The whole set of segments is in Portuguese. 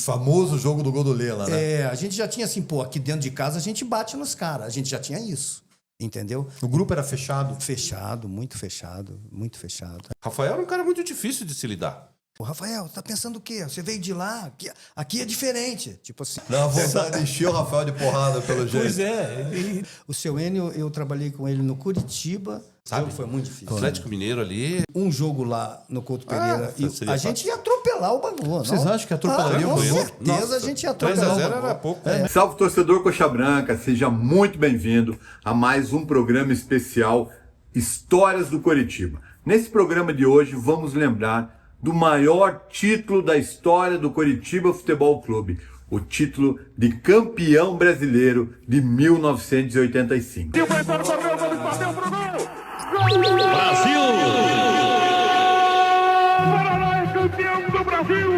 Famoso jogo do Godolela, né? A gente já tinha assim, aqui dentro de casa a gente bate nos caras. A gente já tinha isso, entendeu? O grupo era fechado? Fechado, muito fechado, muito fechado. Rafael era um cara muito difícil de se lidar. Ô, Rafael, tá pensando o quê? Você veio de lá, aqui é diferente. Tipo assim. Dá vontade de encher o Rafael de porrada, pelo jeito. Pois é. O seu Enio, eu trabalhei com ele no Curitiba. Sabe? O jogo foi muito difícil. Atlético Mineiro ali. Um jogo lá no Couto Pereira e seria a gente ia atropelar o bagulho. Vocês acham que atropelaria com o Bangu? certeza a gente ia atropelar 3-0 o era bagulho. pouco. Salve, torcedor Coxa Branca, seja muito bem-vindo a mais um programa especial Histórias do Coritiba. Nesse programa de hoje vamos lembrar do maior título da história do Coritiba Futebol Clube, o título de campeão brasileiro de 1985. Brasil! Paraná é campeão do Brasil!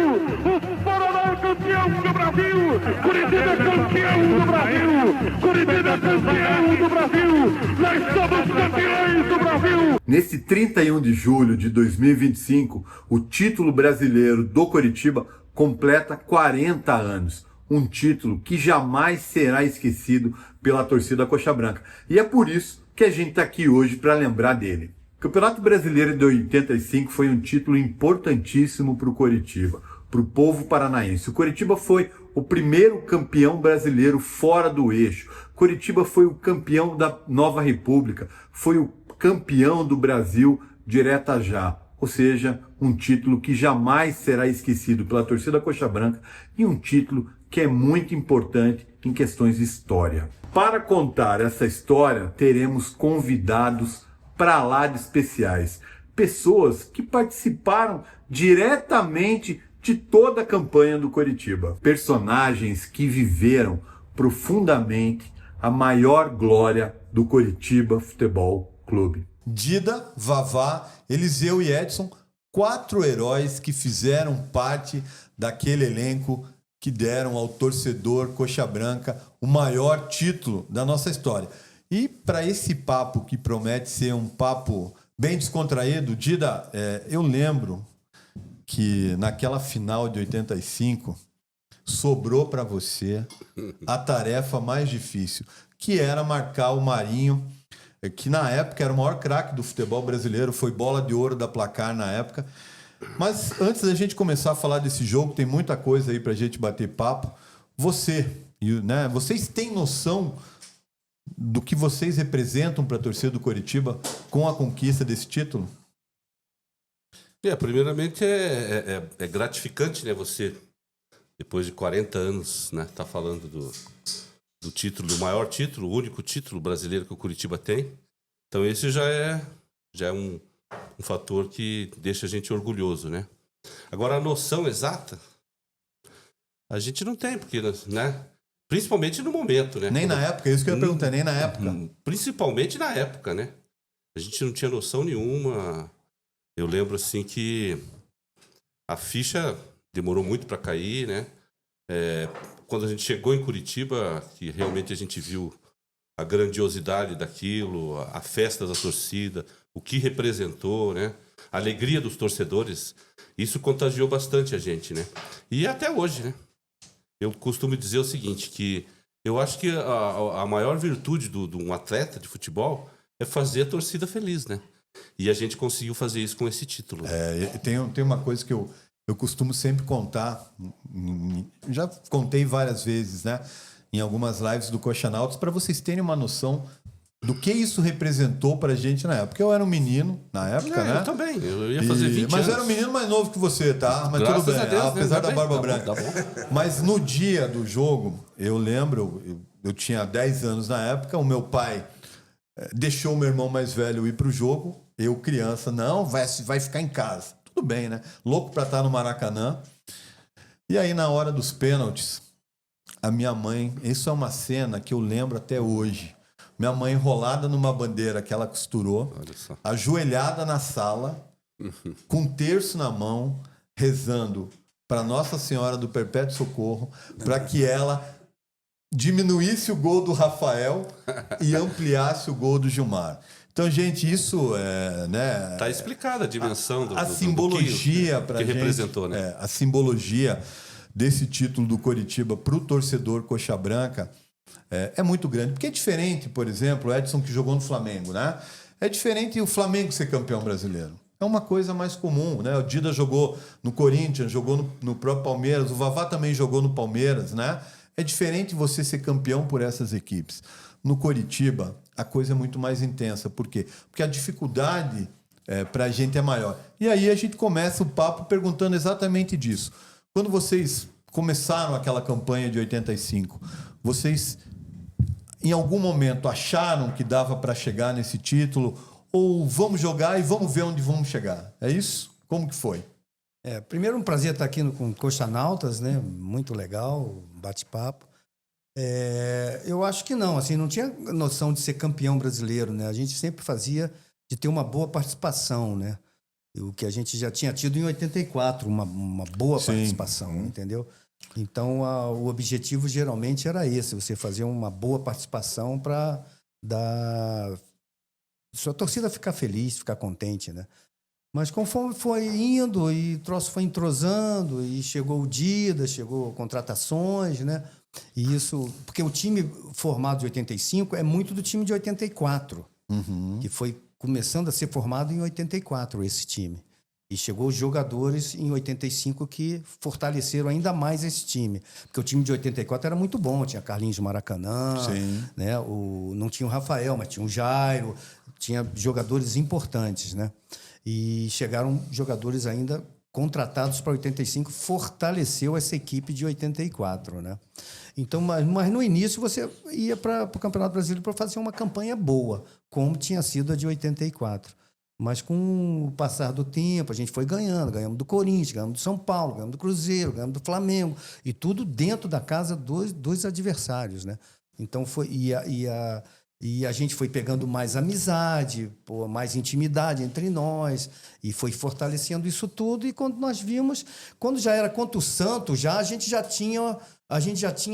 O Paraná é campeão do Brasil! Curitiba é campeão do Brasil! Curitiba é campeão do Brasil! Nós somos campeões do Brasil! Nesse 31 de julho de 2025, o título brasileiro do Coritiba completa 40 anos. Um título que jamais será esquecido pela torcida Coxa Branca. E é por isso que a gente está aqui hoje para lembrar dele. O Campeonato Brasileiro de 85 foi um título importantíssimo para o Coritiba, para o povo paranaense. O Coritiba foi o primeiro campeão brasileiro fora do eixo. Coritiba foi o campeão da Nova República, foi o campeão do Brasil direta já. Ou seja, um título que jamais será esquecido pela torcida Coxa Branca e um título que é muito importante em questões de história. Para contar essa história, teremos convidados para lá de especiais. Pessoas que participaram diretamente de toda a campanha do Coritiba. Personagens que viveram profundamente a maior glória do Coritiba Futebol Clube. Dida, Vavá, Eliseu e Edson, 4 heróis que fizeram parte daquele elenco que deram ao torcedor Coxa Branca o maior título da nossa história. E para esse papo que promete ser um papo bem descontraído, Dida, eu lembro que naquela final de 85 sobrou para você a tarefa mais difícil, que era marcar o Marinho, que na época era o maior craque do futebol brasileiro, foi bola de ouro da Placar na época. Mas antes da gente começar a falar desse jogo, tem muita coisa aí pra gente bater papo. Vocês têm noção do que vocês representam para a torcida do Coritiba com a conquista desse título? Primeiramente é gratificante, né? Você, depois de 40 anos, né, tá falando do título, do maior título, o único título brasileiro que o Coritiba tem. Então esse já é um fator que deixa a gente orgulhoso, né? Agora, a noção exata, a gente não tem, porque, né? Principalmente no momento, né? Nem na época, é isso que eu ia perguntar, nem na época. Principalmente na época, né? A gente não tinha noção nenhuma. Eu lembro, assim, que a ficha demorou muito para cair, né? Quando a gente chegou em Curitiba, que realmente a gente viu a grandiosidade daquilo, a festa da torcida, o que representou, né? A alegria dos torcedores, isso contagiou bastante a gente, né? E até hoje, né? Eu costumo dizer o seguinte, que eu acho que a maior virtude de um atleta de futebol é fazer a torcida feliz, né? E a gente conseguiu fazer isso com esse título. Tem uma coisa que eu costumo sempre contar, já contei várias vezes, né? Em algumas lives do Coxa Nautas, para vocês terem uma noção do que isso representou pra gente na época. Eu era um menino na época, né? Eu também, eu ia fazer 20 mas anos. Mas eu era um menino mais novo que você, tá? Mas Graças tudo bem, a Deus, apesar né? da barba Tá branca. bom. Mas no dia do jogo, eu lembro, eu tinha 10 anos na época, o meu pai deixou o meu irmão mais velho ir pro jogo, eu criança, não, vai ficar em casa. Tudo bem, né? Louco pra estar no Maracanã. E aí, na hora dos pênaltis, a minha mãe, isso é uma cena que eu lembro até hoje. Minha mãe enrolada numa bandeira que ela costurou, ajoelhada na sala, com um terço na mão, rezando para Nossa Senhora do Perpétuo Socorro, para que ela diminuísse o gol do Rafael e ampliasse o gol do Gilmar. Então, gente, isso né? Tá explicada a dimensão a simbologia para que gente, representou, né? A simbologia. desse título do Coritiba para o torcedor coxa branca é muito grande. Porque é diferente, por exemplo, o Edson que jogou no Flamengo, né? É diferente o Flamengo ser campeão brasileiro. É uma coisa mais comum, né? O Dida jogou no Corinthians, jogou no próprio Palmeiras, o Vavá também jogou no Palmeiras, né? É diferente você ser campeão por essas equipes. No Coritiba, a coisa é muito mais intensa. Por quê? Porque a dificuldade para a gente é maior. E aí a gente começa o papo perguntando exatamente disso. Quando vocês começaram aquela campanha de 85, vocês em algum momento acharam que dava para chegar nesse título? Ou vamos jogar e vamos ver onde vamos chegar? É isso? Como que foi? Primeiro, um prazer estar aqui com Coxanautas, né? Muito legal, bate-papo. Eu acho que não, assim, não tinha noção de ser campeão brasileiro, né? A gente sempre fazia de ter uma boa participação, né? O que a gente já tinha tido em 84, uma boa participação, entendeu? Então, o objetivo geralmente era esse, você fazer uma boa participação para dar sua torcida ficar feliz, ficar contente, né? Mas conforme foi indo e o troço foi entrosando e chegou o Dida, chegou contratações, né? E isso, porque o time formado de 85 é muito do time de 84, que foi começando a ser formado em 84, esse time. E chegou os jogadores em 85 que fortaleceram ainda mais esse time. Porque o time de 84 era muito bom, tinha Carlinhos de Maracanã, né? Não tinha o Rafael, mas tinha o Jairo, tinha jogadores importantes, né? E chegaram jogadores ainda contratados para 85, fortaleceu essa equipe de 84, né? Então, mas no início você ia para o Campeonato Brasileiro para fazer uma campanha boa, como tinha sido a de 84. Mas com o passar do tempo, a gente foi ganhamos do Corinthians, ganhamos do São Paulo, ganhamos do Cruzeiro, ganhamos do Flamengo, e tudo dentro da casa dos adversários, né? Então e a gente foi pegando mais amizade, mais intimidade entre nós, e foi fortalecendo isso tudo. E quando nós vimos, quando já era contra o Santos, a gente já tinha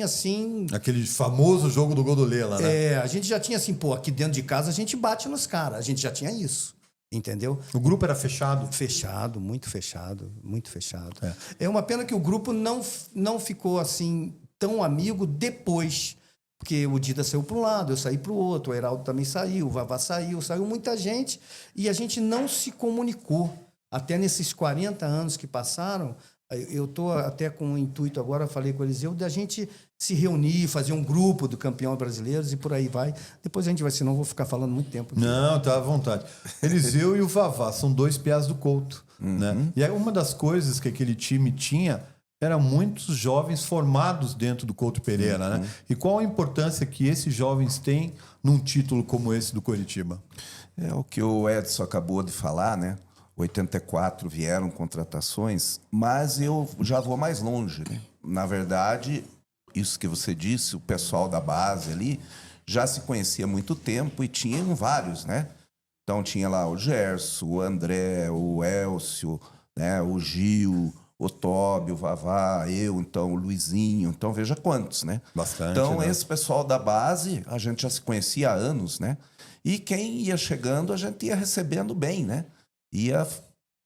assim... Aquele famoso jogo do Godolela, né? A gente já tinha assim, aqui dentro de casa a gente bate nos caras, a gente já tinha isso. Entendeu? O grupo era fechado? Fechado, muito fechado, muito fechado. É uma pena que o grupo não ficou assim tão amigo depois, porque o Dida saiu para um lado, eu saí para o outro, o Heraldo também saiu, o Vavá saiu muita gente, e a gente não se comunicou. Até nesses 40 anos que passaram, eu estou até com o intuito agora, falei com o Eliseu, da gente se reunir, fazer um grupo do campeão brasileiros e por aí vai. Depois a gente vai, senão eu vou ficar falando muito tempo aqui. Não, tá à vontade. Eliseu e o Vavá são dois piás do Couto, né? E aí uma das coisas que aquele time tinha era muitos jovens formados dentro do Couto Pereira, né? E qual a importância que esses jovens têm num título como esse do Coritiba? É o que o Edson acabou de falar, né? 84 vieram contratações, mas eu já vou mais longe, né? Na verdade, isso que você disse, o pessoal da base ali já se conhecia há muito tempo e tinham vários, né? Então tinha lá o Gerson, o André, o Elcio, né? O Gil, o Tobi, o Vavá, eu, então o Luizinho. Então veja quantos, né? Bastante, então né? Esse pessoal da base, a gente já se conhecia há anos, né? E quem ia chegando, a gente ia recebendo bem, né?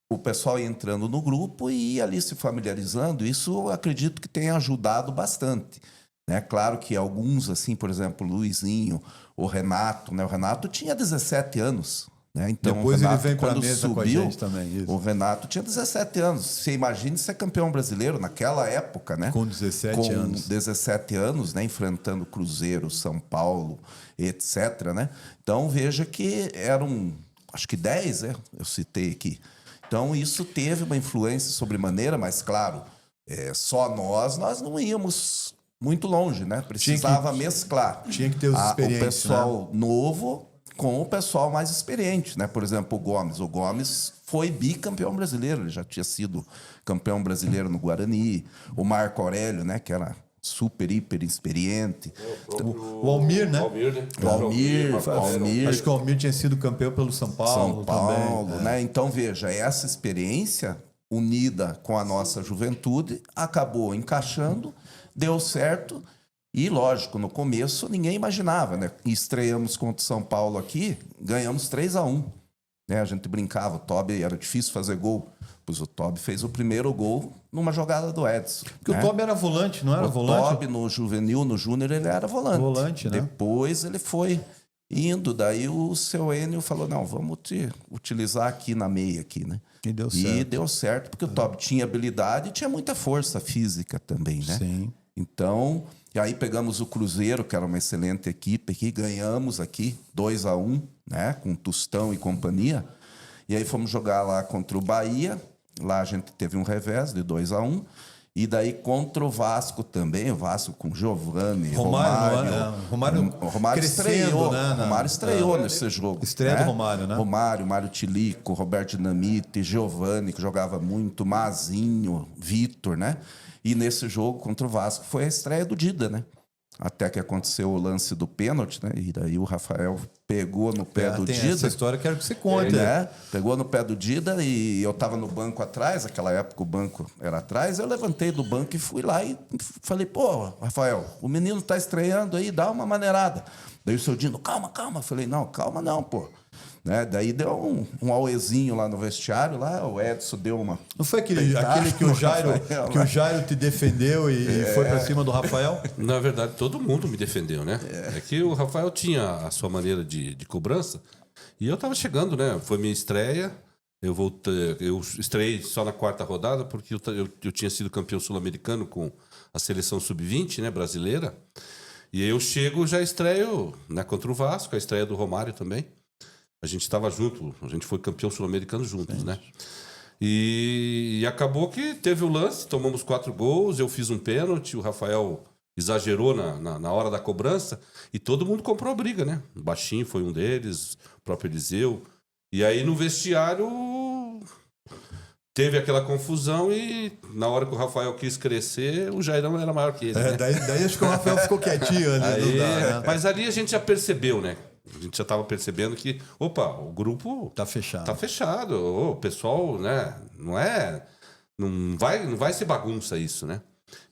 O pessoal ia entrando no grupo e ia ali se familiarizando. Isso eu acredito que tenha ajudado bastante, né? Claro que alguns, assim, por exemplo, o Luizinho, o Renato, né? O Renato tinha 17 anos, né? Então, depois o Renato, ele vem para a quando mesa subiu, com a gente também. Isso. o Renato tinha 17 anos. Você imagine ser campeão brasileiro naquela época, né? Com 17 anos. Com 17 anos, né? Enfrentando Cruzeiro, São Paulo, etc., né? Então, veja que eram, acho que 10, né? Eu citei aqui. Então, isso teve uma influência sobremaneira, mas, claro, só nós não íamos muito longe, né? Precisava mesclar. Tinha que ter os experientes, o pessoal novo com o pessoal mais experiente, né? Por exemplo, o Gomes. O Gomes foi bicampeão brasileiro, ele já tinha sido campeão brasileiro no Guarani. O Marco Aurélio, né? Que era super, hiper experiente. O Almir, né? O Almir. Acho que o Almir tinha sido campeão pelo São Paulo também. Né? Então, veja, essa experiência unida com a nossa juventude acabou encaixando, deu certo. E, lógico, no começo ninguém imaginava, né? Estreamos contra o São Paulo aqui, ganhamos 3-1. né? A gente brincava, o Tobi era difícil fazer gol. Pois o Tobi fez o primeiro gol numa jogada do Edson. Porque o Tobi era volante, não era o volante? Tobi no juvenil, no júnior, ele era volante. Volante, né? Depois ele foi indo, daí o seu Enio falou, não, vamos te utilizar aqui na meia, aqui, né? E deu E certo. deu certo, porque o Tobi tinha habilidade e tinha muita força física também, né? Sim. Então, e aí pegamos o Cruzeiro, que era uma excelente equipe aqui, ganhamos aqui 2-1, né? Com Tostão e companhia. E aí fomos jogar lá contra o Bahia. Lá a gente teve um revés de 2-1. E daí contra o Vasco também, o Vasco com Giovani, Romário crescendo, estreou, né, Romário estreou nesse jogo. Estreia do Romário, né? Romário, Mário Tilico, Roberto Dinamite, Giovani, que jogava muito, Mazinho, Vitor, né? E nesse jogo contra o Vasco foi a estreia do Dida, né? Até que aconteceu o lance do pênalti, né? E daí o Rafael pegou no pé do Tem Dida. essa história, quero que você conte. Né? Pegou no pé do Dida e eu tava no banco atrás, naquela época o banco era atrás, eu levantei do banco e fui lá e falei, pô, Rafael, o menino tá estreando aí, dá uma maneirada. Daí o seu Dino, calma. Eu falei, não, calma não, pô. Né? Daí deu um auezinho lá no vestiário, lá o Edson deu uma... Não foi aquele que o Jairo te defendeu e foi pra cima do Rafael? Na verdade, todo mundo me defendeu, né? É que o Rafael tinha a sua maneira de cobrança e eu tava chegando, né? Foi minha estreia. Eu estreiei só na 4ª rodada porque eu tinha sido campeão sul-americano com a seleção sub-20, né, brasileira. E aí eu chego, já estreio, né, contra o Vasco, a estreia do Romário também. A gente estava junto, a gente foi campeão sul-americano juntos, né? E acabou que teve o lance, tomamos 4 gols, eu fiz um pênalti, o Rafael exagerou na hora da cobrança e todo mundo comprou a briga, né? O Baixinho foi um deles, o próprio Eliseu. E aí no vestiário teve aquela confusão e na hora que o Rafael quis crescer, o Jairão era maior que ele, né? Daí acho que o Rafael ficou quietinho ali. Aí, né? mas ali a gente já percebeu, né? A gente já estava percebendo que, opa, o grupo Tá fechado. tá fechado. O pessoal, né? Não vai ser bagunça isso, né?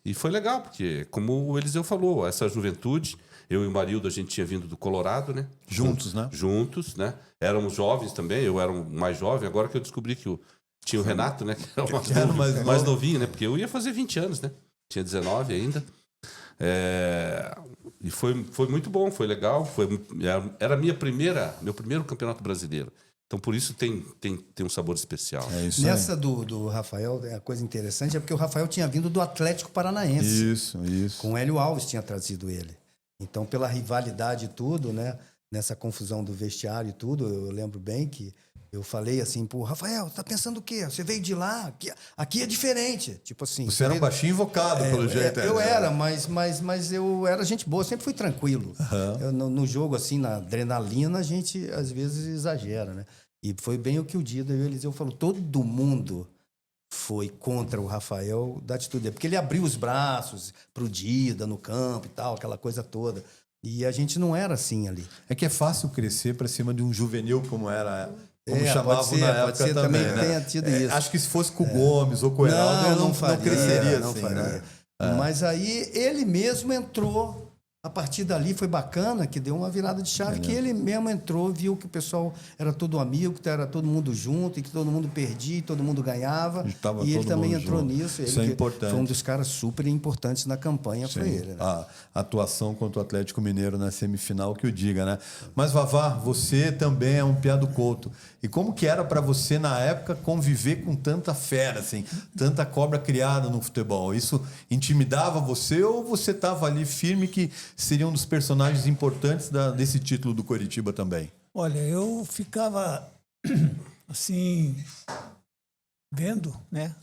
E foi legal, porque, como o Eliseu falou, essa juventude, eu e o Marildo, a gente tinha vindo do Colorado, né? Juntos, né? Juntos, né? Éramos jovens também, eu era mais jovem, agora que eu descobri que tinha o Renato, né? Que era o mais novinho, né? Porque eu ia fazer 20 anos, né? Tinha 19 ainda. E foi muito bom, foi legal. Era meu primeiro campeonato brasileiro. Então, por isso tem um sabor especial. É isso Nessa do Rafael, a coisa interessante é porque o Rafael tinha vindo do Atlético Paranaense. Isso. Com o Hélio Alves tinha trazido ele. Então, pela rivalidade e tudo, né? Nessa confusão do vestiário e tudo, eu lembro bem que eu falei assim, pô, Rafael, tá pensando o quê? Você veio de lá, aqui é diferente. Tipo assim. Você era um baixinho invocado, pelo jeito. Eu era, mas eu era gente boa, sempre fui tranquilo. Eu, no jogo, assim, na adrenalina, a gente às vezes exagera, né? E foi bem o que o Dida e o Eliseu falou. Todo mundo foi contra o Rafael da atitude dele, porque ele abriu os braços pro Dida no campo e tal, aquela coisa toda. E a gente não era assim ali. É que é fácil crescer pra cima de um juvenil como era... Como pode chamavam ser, na pode época ser também, que né? tenha tido isso. Acho que se fosse com o Gomes ou com o Heraldo, eu não cresceria não assim, faria. né? Mas aí ele mesmo entrou. A partir dali foi bacana, que deu uma virada de chave, que ele mesmo entrou, viu que o pessoal era todo amigo, que era todo mundo junto, e que todo mundo perdia, e todo mundo ganhava. E ele também entrou nisso. Isso é importante. Foi um dos caras super importantes na campanha, foi ele. Né? A atuação contra o Atlético Mineiro na semifinal, que o diga, né? Mas, Vavá, você também é um piá do Couto. E como que era para você, na época, conviver com tanta fera, assim, tanta cobra criada no futebol? Isso intimidava você ou você estava ali firme que seria um dos personagens importantes desse título do Coritiba também? Olha, eu ficava, assim, vendo, né,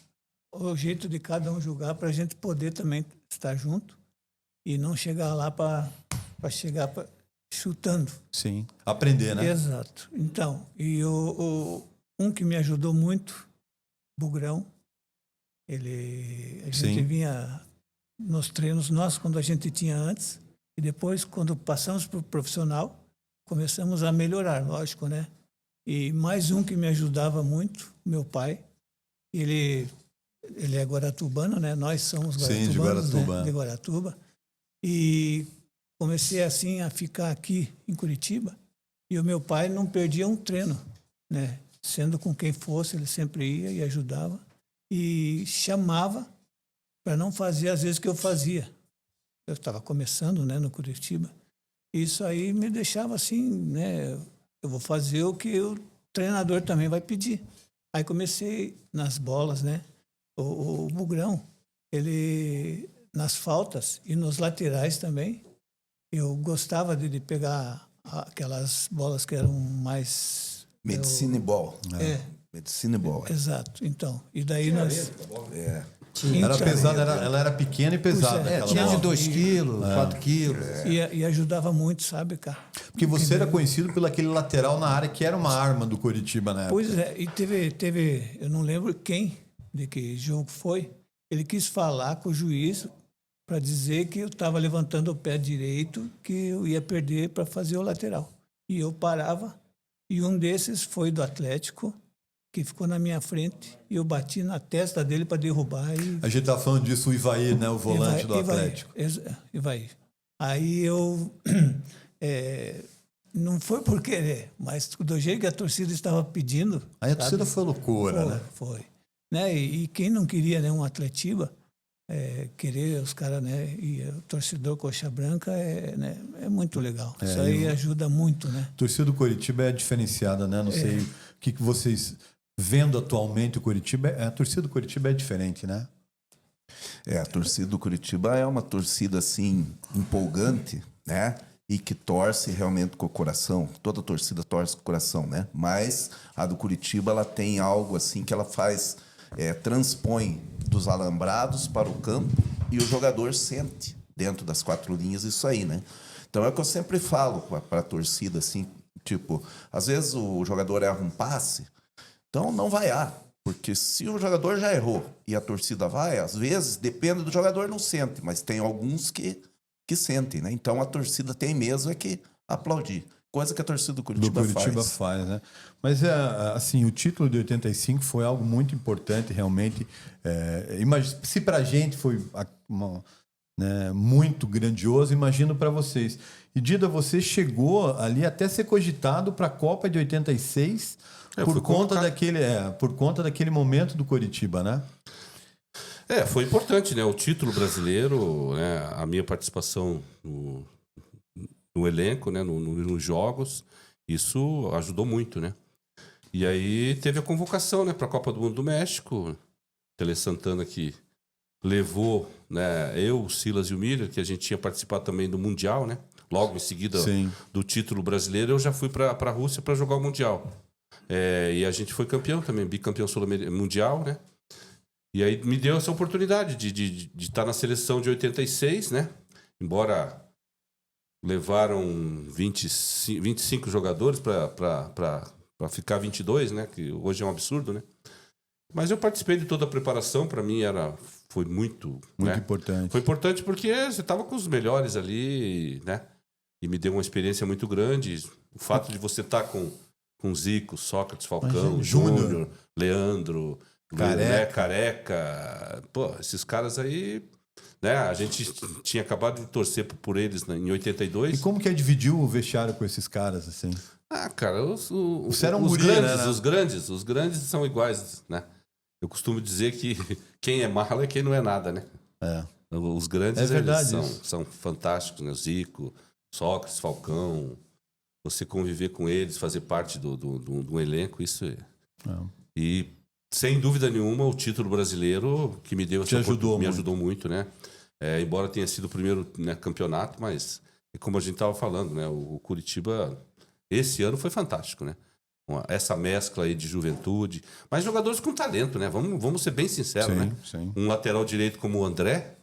o jeito de cada um jogar para a gente poder também estar junto e não chegar lá para chegar chutando. Sim, aprender, né? Exato. Então, e um que me ajudou muito, Bugrão, a gente vinha nos treinos nossos quando a gente tinha antes, e depois, quando passamos para o profissional, começamos a melhorar, lógico, né? E mais um que me ajudava muito, meu pai. Ele é guaratubano, né? Nós somos guaratubanos, de Guaratuba. Né? De Guaratuba. E comecei, assim, a ficar aqui em Curitiba. E o meu pai não perdia um treino. né? Sendo com quem fosse, ele sempre ia e ajudava. E chamava para não fazer às vezes que eu fazia. Eu estava começando, né, no Curitiba. Isso aí me deixava assim, né? Eu vou fazer o que o treinador também vai pedir. Aí comecei nas bolas, né? O Bugrão, ele nas faltas e nos laterais também, eu gostava de pegar aquelas bolas que eram mais... Medicine ball. É. Medicine ball. Exato. Então, e daí nós... Era pesada, ela era pequena e pesada. Pois é, aquela Tinha de bola. 2 quilos, 4 quilos. E ajudava muito, sabe, cara? Porque você era conhecido pelo aquele lateral na área que era uma arma do Coritiba na época. Pois é, e teve, eu não lembro quem, de que jogo foi, ele quis falar com o juiz para dizer que eu estava levantando o pé direito, que eu ia perder para fazer o lateral. E eu parava, e um desses foi do Atlético, que ficou na minha frente, e eu bati na testa dele para derrubar. E A gente tá falando disso, o Ivaí, né? O volante do Atlético. Ivaí. Aí eu... não foi por querer, mas do jeito que a torcida estava pedindo... Aí a torcida foi loucura, né? Foi. Né? E quem não queria, né, um Atletiba, querer os caras, né? E o torcedor coxa branca né, é muito legal. Isso aí ajuda muito, né? A torcida do Coritiba é diferenciada, né? Não sei o que vocês... Vendo atualmente o Coritiba, a torcida do Coritiba é diferente, né? A torcida do Curitiba é uma torcida, assim, empolgante, né? E que torce realmente com o coração. Toda torcida torce com o coração, né? Mas a do Curitiba, ela tem algo, assim, que ela faz... transpõe dos alambrados para o campo e o jogador sente, dentro das 4 linhas, isso aí, né? Então, é o que eu sempre falo para a torcida, assim, tipo... Às vezes o jogador erra um passe... Então, não vaiar, porque se o jogador já errou e a torcida vai, às vezes, depende do jogador, não sente, mas tem alguns que sentem, né? Então, a torcida tem mesmo que aplaudir, coisa que a torcida do Curitiba faz, né? Mas, assim, o título de 85 foi algo muito importante, realmente. Se pra gente foi muito grandioso, imagino para vocês. E, Dida, você chegou ali até ser cogitado para a Copa de 86... Por conta daquele momento do Coritiba, né? Foi importante, né? O título brasileiro, né? A minha participação no elenco, né? Nos jogos, isso ajudou muito, né? E aí teve a convocação, né? Para a Copa do Mundo do México. Tele Santana que levou, né? Eu, o Silas e o Miller, que a gente tinha participado também do Mundial, né? Logo em seguida do título brasileiro, eu já fui para a Rússia para jogar o Mundial. E a gente foi campeão também, bicampeão mundial, né? E aí me deu essa oportunidade de estar na seleção de 86, né? Embora levaram 25 jogadores para ficar 22, né? Que hoje é um absurdo, né? Mas eu participei de toda a preparação, para mim foi muito importante. Foi importante porque você estava com os melhores ali, né? E me deu uma experiência muito grande. O fato de você estar com Zico, Sócrates, Falcão, Júnior, Leandro, Careca. Pô, esses caras aí, né? A gente tinha acabado de torcer por eles, né, em 82. E como que dividir o vestiário com esses caras, assim? Cara, Você era os guri, grandes, né? os grandes são iguais, né? Eu costumo dizer que quem é mala é quem não é nada, né? Os grandes são fantásticos, né? Zico, Sócrates, Falcão... Você conviver com eles, fazer parte do elenco, isso é. E, sem dúvida nenhuma, o título brasileiro que me deu me ajudou muito, né? Embora tenha sido o primeiro, né, campeonato, mas, como a gente estava falando, né? O Curitiba, esse ano foi fantástico, né? Essa mescla aí de juventude, mas jogadores com talento, né? Vamos ser bem sinceros, né? Sim. Um lateral direito como o André,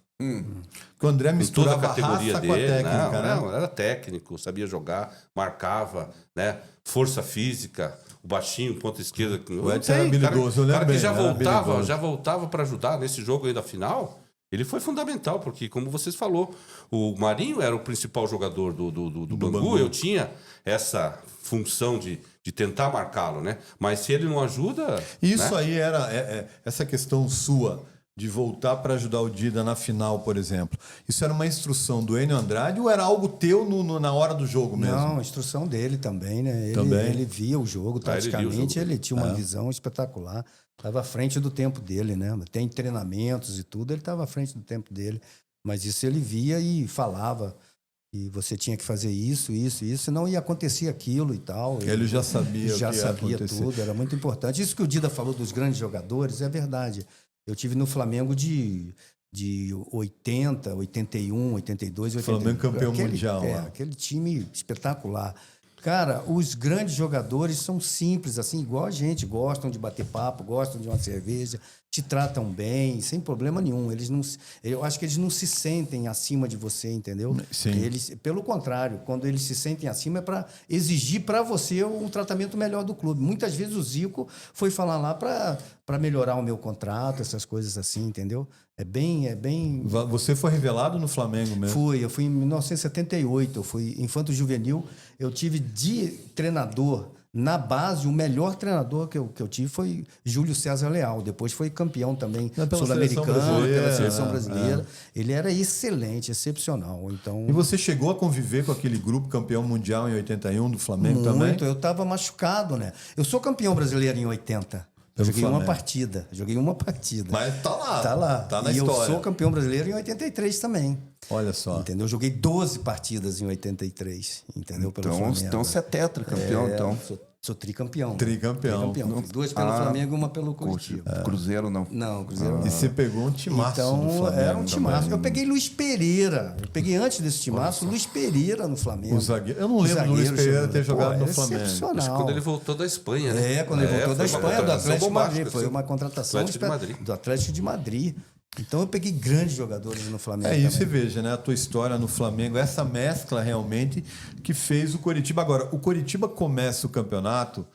O André misturava toda a categoria raça dele, com a técnica, né? Não, era técnico, sabia jogar, marcava, né? Força física, o baixinho, ponta esquerda. O Edson era habilidoso, eu lembro cara que bem, já voltava para ajudar nesse jogo aí da final. Ele foi fundamental, porque, como vocês falou, o Marinho era o principal jogador do Bangu. Eu tinha essa função de tentar marcá-lo, né? Mas se ele não ajuda... Isso, né? aí era essa questão sua de voltar para ajudar o Dida na final, por exemplo, isso era uma instrução do Enio Andrade ou era algo teu na hora do jogo mesmo? Não, a instrução dele também, né? Também? Ele via o jogo, taticamente, ele tinha uma visão espetacular. Estava à frente do tempo dele, né? Tem treinamentos e tudo, ele estava à frente do tempo dele. Mas isso ele via e falava que você tinha que fazer isso, senão ia acontecer aquilo e tal. Ele já sabia o que ia sabia acontecer. tudo, era muito importante. Isso que o Dida falou dos grandes jogadores é verdade. Eu tive no Flamengo de 80, 81, 82, 83. Flamengo campeão mundial. Aquele time espetacular. Cara, os grandes jogadores são simples, assim, igual a gente. Gostam de bater papo, gostam de uma cerveja, te tratam bem, sem problema nenhum. Eu acho que eles não se sentem acima de você, entendeu? Sim. Pelo contrário, quando eles se sentem acima é para exigir para você um tratamento melhor do clube. Muitas vezes o Zico foi falar lá para melhorar o meu contrato, essas coisas assim, entendeu? É bem... Você foi revelado no Flamengo mesmo? Eu fui em 1978, eu fui infanto juvenil, eu tive de treinador na base, o melhor treinador que eu tive foi Júlio César Leal, depois foi campeão também sul-americano, pela seleção brasileira. Ele era excelente, excepcional. Então, E você chegou a conviver com aquele grupo campeão mundial em 81 do Flamengo também? muito, eu estava machucado, né? Eu sou campeão brasileiro em 80. Eu Pelo joguei Flamengo. uma partida. Mas tá lá. Tá lá. Tá na e história. eu sou campeão brasileiro em 83 também. Olha só. Entendeu? Eu joguei 12 partidas em 83, entendeu? Pelo Flamengo. Então você é tetracampeão, então. Sou tricampeão. Tricampeão. Fiz 2 pelo Flamengo e uma pelo Curitiba. Cruzeiro não. Não, Cruzeiro não. E você pegou um timaço Então, no Flamengo. era um timaço. também. Eu peguei Luiz Pereira. Eu peguei antes desse timaço, Luiz Pereira no Flamengo. O zagueiro. Eu não lembro do Luiz Pereira ter jogado no Flamengo. Excepcional. Acho que quando ele voltou da Espanha, né? Quando ele voltou da foi uma Espanha, do contratação Atlético de Madrid. bombástica, Foi assim. uma contratação Atlético de Madrid. do Atlético de Madrid. Então eu peguei grandes jogadores no Flamengo. É isso, você também. veja, né? A tua história no Flamengo, essa mescla realmente que fez o Coritiba. Agora, o Coritiba começa o campeonato,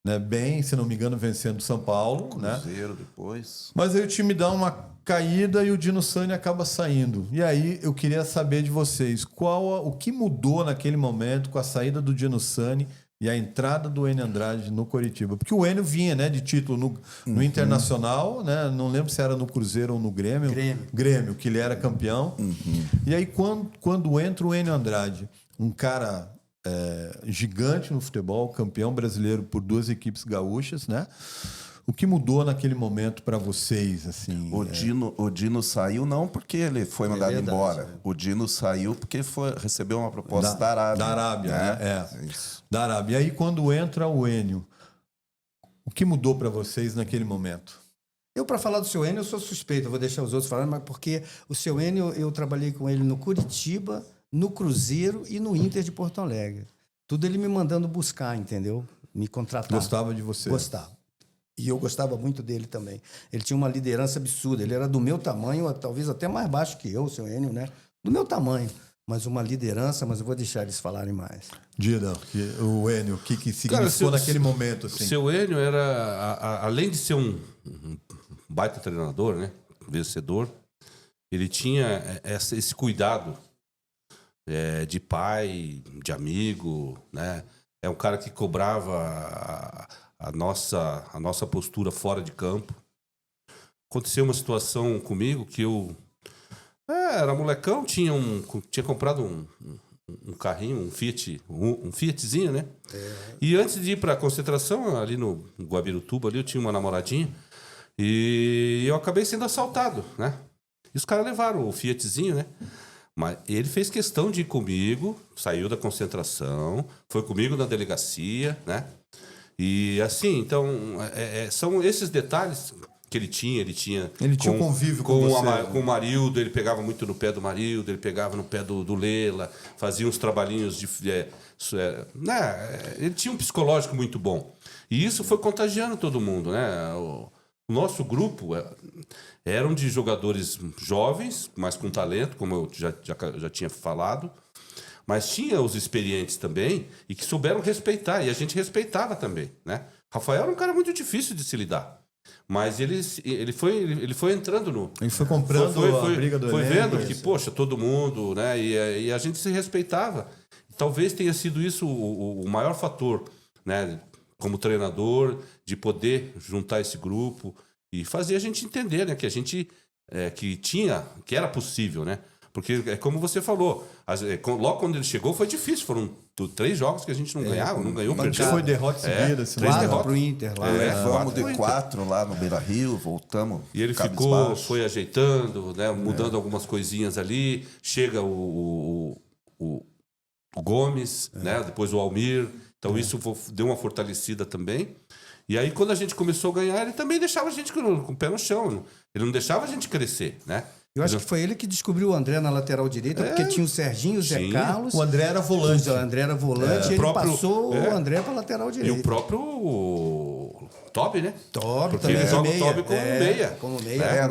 né, bem, se não me engano, vencendo o São Paulo, né? Cruzeiro depois. Mas aí o time dá uma caída e o Dino Sani acaba saindo. E aí eu queria saber de vocês, o que mudou naquele momento com a saída do Dino Sani e a entrada do Enio Andrade no Coritiba? Porque o Enio vinha, né, de título no Internacional, né? Não lembro se era no Cruzeiro ou no Grêmio. Grêmio, que ele era campeão. E aí quando entra o Enio Andrade, um cara gigante no futebol, campeão brasileiro por 2 equipes gaúchas, né? O que mudou naquele momento para vocês, assim? O Dino saiu não porque ele foi mandado verdade, embora. O Dino saiu porque recebeu uma proposta da Arábia. Da Arábia, né? Isso. Da Arábia. E aí quando entra o Enio, o que mudou para vocês naquele momento? Eu, para falar do seu Enio, eu sou suspeito. Eu vou deixar os outros falarem, mas porque o seu Enio, eu trabalhei com ele no Curitiba, no Cruzeiro e no Inter de Porto Alegre. Tudo ele me mandando buscar, entendeu? Me contratar. Gostava de você? Gostava. E eu gostava muito dele também. Ele tinha uma liderança absurda. Ele era do meu tamanho, talvez até mais baixo que eu, o seu Enio, né? Do meu tamanho. Mas uma liderança, mas eu vou deixar eles falarem mais. Dida, o Enio, o que significou naquele momento? Assim? Seu Enio era, além de ser um baita treinador, né? Vencedor, ele tinha esse cuidado de pai, de amigo, né? É um cara que cobrava a nossa postura fora de campo. Aconteceu uma situação comigo que eu era molecão, tinha comprado um carrinho, um Fiatzinho, né? E antes de ir para a concentração, ali no Guabirutuba, ali eu tinha uma namoradinha e eu acabei sendo assaltado, né? E os caras levaram o Fiatzinho, né? Mas ele fez questão de ir comigo, saiu da concentração, foi comigo na delegacia, né? E assim, então, são esses detalhes que ele tinha. Ele tinha um convívio com você. Com o Marildo, ele pegava muito no pé do Marildo, ele pegava no pé do Lela, fazia uns trabalhinhos de... ele tinha um psicológico muito bom. E isso foi contagiando todo mundo, né? O nosso grupo eram de jogadores jovens, mas com talento, como eu já tinha falado, mas tinha os experientes também e que souberam respeitar, e a gente respeitava também, né? Rafael era um cara muito difícil de se lidar, mas ele foi entrando no... Ele foi comprando a briga do Foi elenco, vendo que, poxa, todo mundo, né? E a gente se respeitava. Talvez tenha sido isso o maior fator, né? Como treinador, de poder juntar esse grupo e fazer a gente entender, né? Que a gente que era possível, né? Porque, como você falou, logo quando ele chegou foi difícil. Foram 3 jogos que a gente não ganhava, não ganhou, perdeu. Foi derrota seguida. 3 derrotas pro Inter lá. Fomos de 4 lá no Beira-Rio, voltamos. E ele foi ajeitando, né, mudando algumas coisinhas ali. Chega o Gomes, né, depois o Almir. Então isso deu uma fortalecida também. E aí, quando a gente começou a ganhar, ele também deixava a gente com o pé no chão. Ele não deixava a gente crescer, né? Eu acho que foi ele que descobriu o André na lateral direita, porque tinha o Serginho, o Zé Carlos. O André era volante. O André era volante e ele passou o André para lateral direita. E o próprio Tobi, né? Tobi porque também. ele joga o Tobi como meia. Como meia,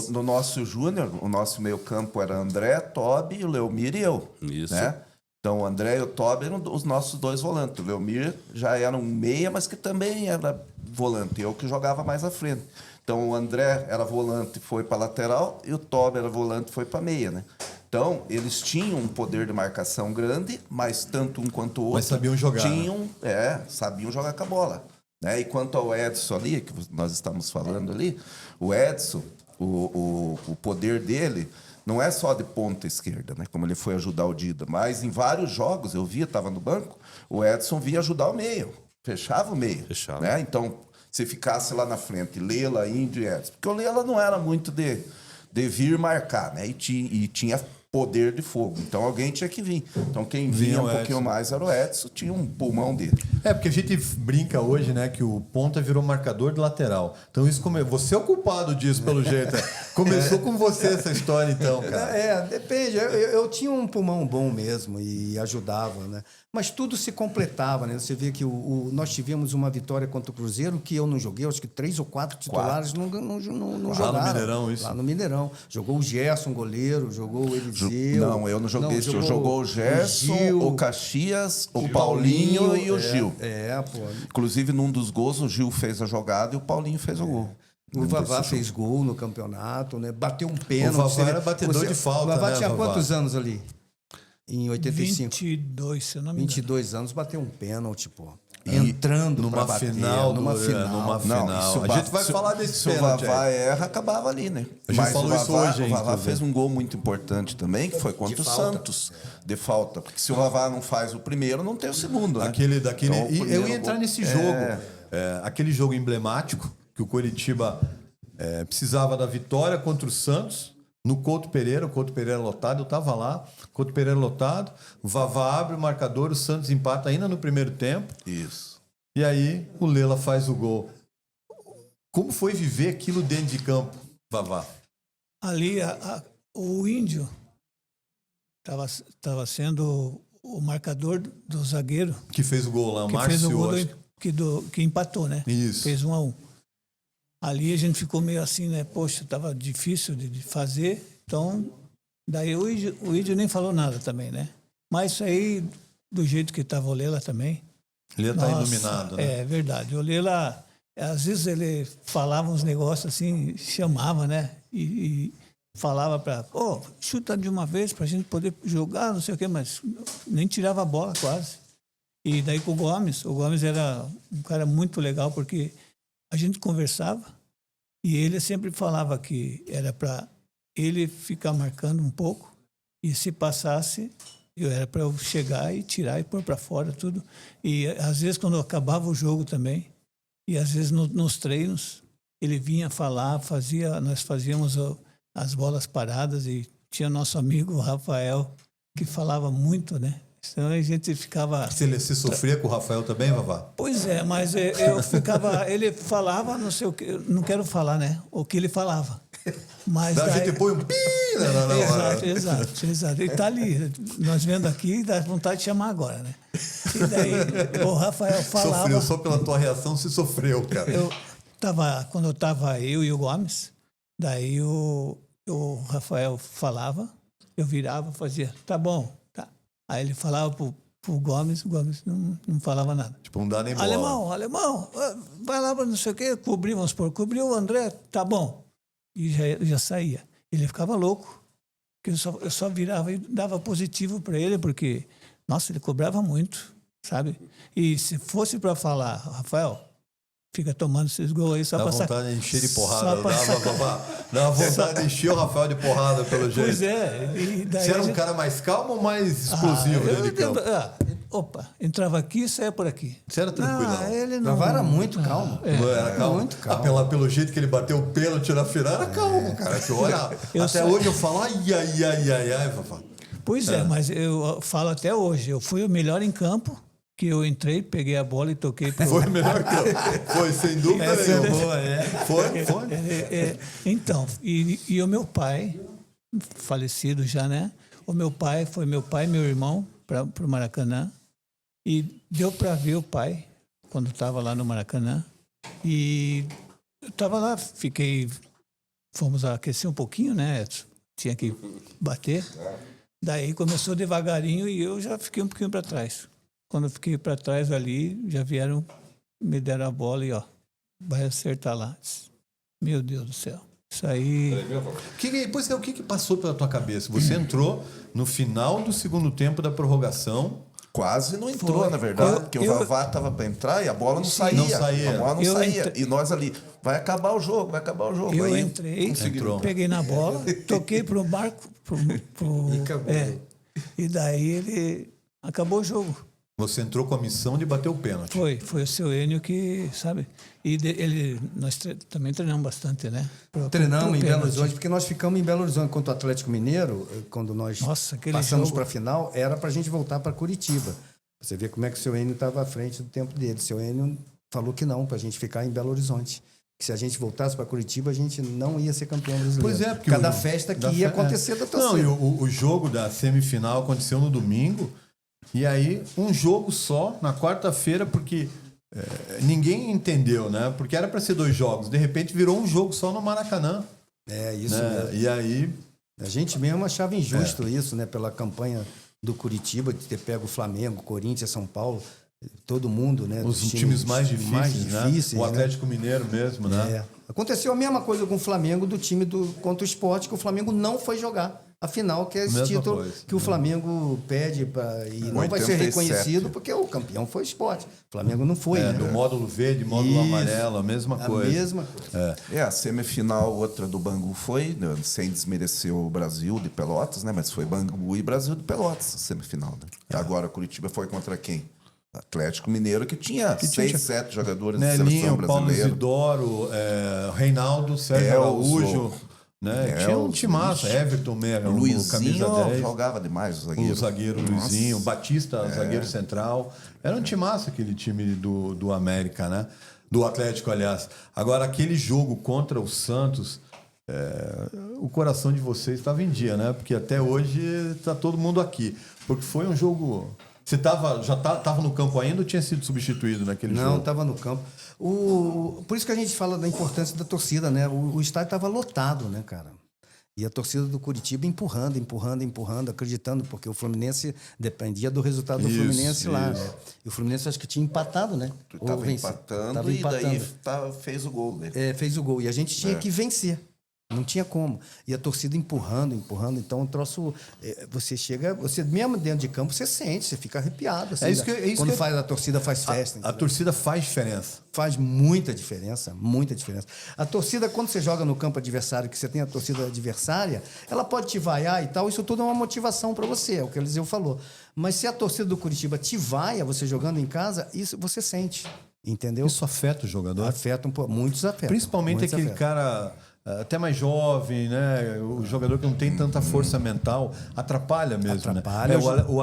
no nosso Júnior, o nosso meio campo era André, Tobi, o Leomir e eu. Isso. Né? Então o André e o Tobi eram os nossos 2 volantes. O Leomir já era um meia, mas que também era volante. Eu que jogava mais à frente. Então o André era volante e foi para lateral e o Tobi era volante e foi para meia, né? Então eles tinham um poder de marcação grande, mas tanto um quanto o outro mas sabiam jogar. Sabiam jogar com a bola, né? E quanto ao Edson ali, que nós estamos falando ali, o Edson, o poder dele não é só de ponta esquerda, né? Como ele foi ajudar o Dida, mas em vários jogos eu via, estava no banco, o Edson via ajudar o meio, fechava o meio, né? Então se ficasse lá na frente, Lela, Índio e Edson. Porque o Lela não era muito de vir marcar, né? E tinha poder de fogo. Então alguém tinha que vir. Então quem vinha um pouquinho mais era o Edson, tinha um pulmão dele. Porque a gente brinca hoje, né, que o ponta virou marcador de lateral. Então isso você é o culpado disso, pelo jeito. Começou com você essa história, então, cara. Depende. Eu tinha um pulmão bom mesmo e ajudava, né? Mas tudo se completava, né? Você vê que nós tivemos uma vitória contra o Cruzeiro que eu não joguei, acho que 3 ou 4 titulares não jogaram. Lá no Mineirão, isso? Lá no Mineirão. Jogou o Gerson, goleiro, jogou o Eliseu. Não, eu não joguei isso. Jogou o Gerson, o Caxias, o Paulinho e o Gil. Pô. Inclusive, num dos gols, o Gil fez a jogada e o Paulinho fez o gol. O Vavá fez gol no campeonato, né? Bateu um pênalti. O Vavá era batedor de falta, O Vavá né, tinha Vavá? quantos anos ali? Em 85? 22, se eu não me engano. 22 anos, bateu um pênalti, pô. Entrando numa pra bater, final. numa final. Não, a gente vai falar desse se o pênalti. Vavá erra, acabava ali, né? A gente falou isso hoje, o Vavá inclusive. fez um gol muito importante também, que foi contra o Santos, de falta. Porque se o Vavá não faz o primeiro, não tem o segundo, né? Então, E eu ia o entrar gol- nesse jogo. Aquele jogo emblemático que o Coritiba precisava da vitória contra o Santos. No Couto Pereira, o Couto Pereira lotado, eu estava lá, Couto Pereira lotado, o Vavá abre o marcador, o Santos empata ainda no primeiro tempo. Isso. E aí o Lela faz o gol. Como foi viver aquilo dentro de campo, Vavá? Ali, o Índio estava sendo o marcador do zagueiro, Que fez o gol lá, o que fez o Márcio. gol acho que empatou, né? Isso. Fez 1-1. Ali a gente ficou meio assim, né? Poxa, estava difícil de fazer. Então, daí o Índio nem falou nada também, né? Mas isso aí, do jeito que estava o Lela também. Ele está nossa, iluminado, né? É verdade. O Lela, às vezes ele falava uns negócios assim, chamava, né? E falava para, chuta de uma vez para a gente poder jogar, não sei o quê, mas nem tirava a bola quase. E daí com o Gomes era um cara muito legal, porque a gente conversava e ele sempre falava que era para ele ficar marcando um pouco e se passasse, era para eu chegar e tirar e pôr para fora tudo. E às vezes quando acabava o jogo também, e às vezes nos treinos, ele vinha falar, nós fazíamos as bolas paradas e tinha nosso amigo Rafael que falava muito, né? Então a gente ficava... Você sofria com o Rafael também, Vavá? Pois é, mas eu ficava... Ele falava, não sei o que... Não quero falar, né? O que ele falava. Mas A gente põe um pi na hora. Exato. Ele tá ali. Nós vendo aqui, dá vontade de chamar agora, né? E daí o Rafael falava... Sofreu, só pela tua reação, se sofreu, cara. Quando eu tava eu e o Gomes, daí o Rafael falava, eu virava, fazia, tá bom, tá. Aí ele falava pro Gomes, o Gomes não falava nada. Tipo, não dá nem bola. Alemão, vai lá para não sei o quê, cobriu o André, tá bom. E já saía. Ele ficava louco, porque eu só virava e dava positivo para ele, porque, nossa, ele cobrava muito, sabe? E se fosse para falar, Rafael, fica tomando esses gols aí só Dá pra vontade de encher de porrada. só pra- Dá vontade de encher o Rafael de porrada, pelo jeito. Pois é. E daí Você era a um gente- cara mais calmo ou mais explosivo dentro de campo? Entrava aqui e saía por aqui. Você era tranquilão. Ele não... Vavá era muito calmo. Não era calmo? Muito calmo. Pelo jeito que ele bateu o pênalti na final, era calmo, cara. Que olha, Eu até só- hoje eu falo, ai, Fafá. Pois é, mas eu falo até hoje. Eu fui o melhor em campo, que eu entrei, peguei a bola e toquei pro... Foi melhor que eu. Foi, sem dúvida Essa é nenhuma. boa, Foi. Então, e o meu pai, falecido já, né? O meu pai, foi meu pai e meu irmão para o Maracanã. E deu para ver o pai quando estava lá no Maracanã. E eu estava lá, fomos aquecer um pouquinho, né? Tinha que bater. Daí começou devagarinho e eu já fiquei um pouquinho para trás. Quando eu fiquei para trás ali, já vieram, me deram a bola e ó, vai acertar lá. Meu Deus do céu. Isso aí. O que passou pela tua cabeça? Você entrou no final do segundo tempo da prorrogação. Quase não entrou, Foi. na verdade, porque o Vavá estava para entrar e a bola não saía. Não saía. A bola não Eu saía. entrei- E nós ali, vai acabar o jogo. Eu Aí entrei, Entrou. peguei na bola, toquei pro Marco. E acabou. E daí ele acabou o jogo. Você entrou com a missão de bater o pênalti. Foi o seu Enio que, sabe? E nós também treinamos bastante, né? Treinamos em Belo pênalti. Horizonte, porque nós ficamos em Belo Horizonte contra o Atlético Mineiro, quando nós Nossa, aquele passamos jogo. para a final, era para a gente voltar para Curitiba. Você vê como é que o seu Enio estava à frente do tempo dele. O seu Enio falou que não, para a gente ficar em Belo Horizonte. Que se a gente voltasse para Curitiba, a gente não ia ser campeão brasileiro. Pois é, porque cada festa que ia acontecer da torcida. Não, e o jogo da semifinal aconteceu no domingo. E aí, um jogo só, na quarta-feira, porque ninguém entendeu, né? Porque era para ser 2 jogos. De repente, virou um jogo só no Maracanã. É, isso Né? mesmo. E aí, A gente mesmo achava injusto isso, né? Pela campanha do Curitiba, de ter pego o Flamengo, Corinthians, São Paulo, todo mundo, né? os dos times mais difíceis, difíceis, né? O né? Atlético Mineiro mesmo, né? É. Aconteceu a mesma coisa com o Flamengo do time contra o Sport, que o Flamengo não foi jogar a final, que é esse Mesma título coisa. que o Flamengo pede e não vai ser 87. reconhecido porque o campeão foi o Sport. O Flamengo não foi, né? Do módulo verde, módulo Isso. amarelo, a mesma A coisa. mesma coisa. a semifinal, outra do Bangu foi, né, sem desmerecer o Brasil de Pelotas, né? Mas foi Bangu e Brasil de Pelotas, a semifinal. Né? Agora, Curitiba foi contra quem? Atlético Mineiro, que tinha 6, 7 jogadores de seleção Nelinho, Paulo brasileira. Isidoro, Reinaldo, Sérgio Elzo, Araújo. Né? Tinha um Elzo, timaço, ixi. Everton mesmo, Luizinho camisa 10. jogava demais, o zagueiro. O zagueiro Nossa. Luizinho, Batista, zagueiro central. Era um timaço aquele time do América, né? Do Atlético, aliás. Agora, aquele jogo contra o Santos, o coração de vocês estava em dia, né? Porque até hoje está todo mundo aqui. Porque foi um jogo... Você já estava no campo ainda ou tinha sido substituído naquele Não, jogo? estava no campo. Por isso que a gente fala da importância da torcida, né? O estádio estava lotado, né, cara? E a torcida do Curitiba empurrando, acreditando, porque o Fluminense dependia do resultado do Isso, Fluminense lá, isso. né? E o Fluminense acho que tinha empatado, né? Estava Ou vencido. empatando Tava e daí empatando. fez o gol, né? Fez o gol. E a gente tinha que vencer. Não tinha como. E a torcida empurrando. Então, o troço... Você mesmo dentro de campo, você sente, você fica arrepiado. Assim, quando a torcida faz festa. A torcida faz diferença. Faz muita diferença, muita diferença. A torcida, quando você joga no campo adversário, que você tem a torcida adversária, ela pode te vaiar e tal, isso tudo é uma motivação para você, é o que o Eliseu falou. Mas se a torcida do Curitiba te vaia, você jogando em casa, isso você sente, entendeu? Isso afeta o jogador? Afeta muitos afetam. Principalmente muitos aquele afetam. cara até mais jovem, né? O jogador que não tem tanta força mental, atrapalha mesmo. Atrapalha. Né? O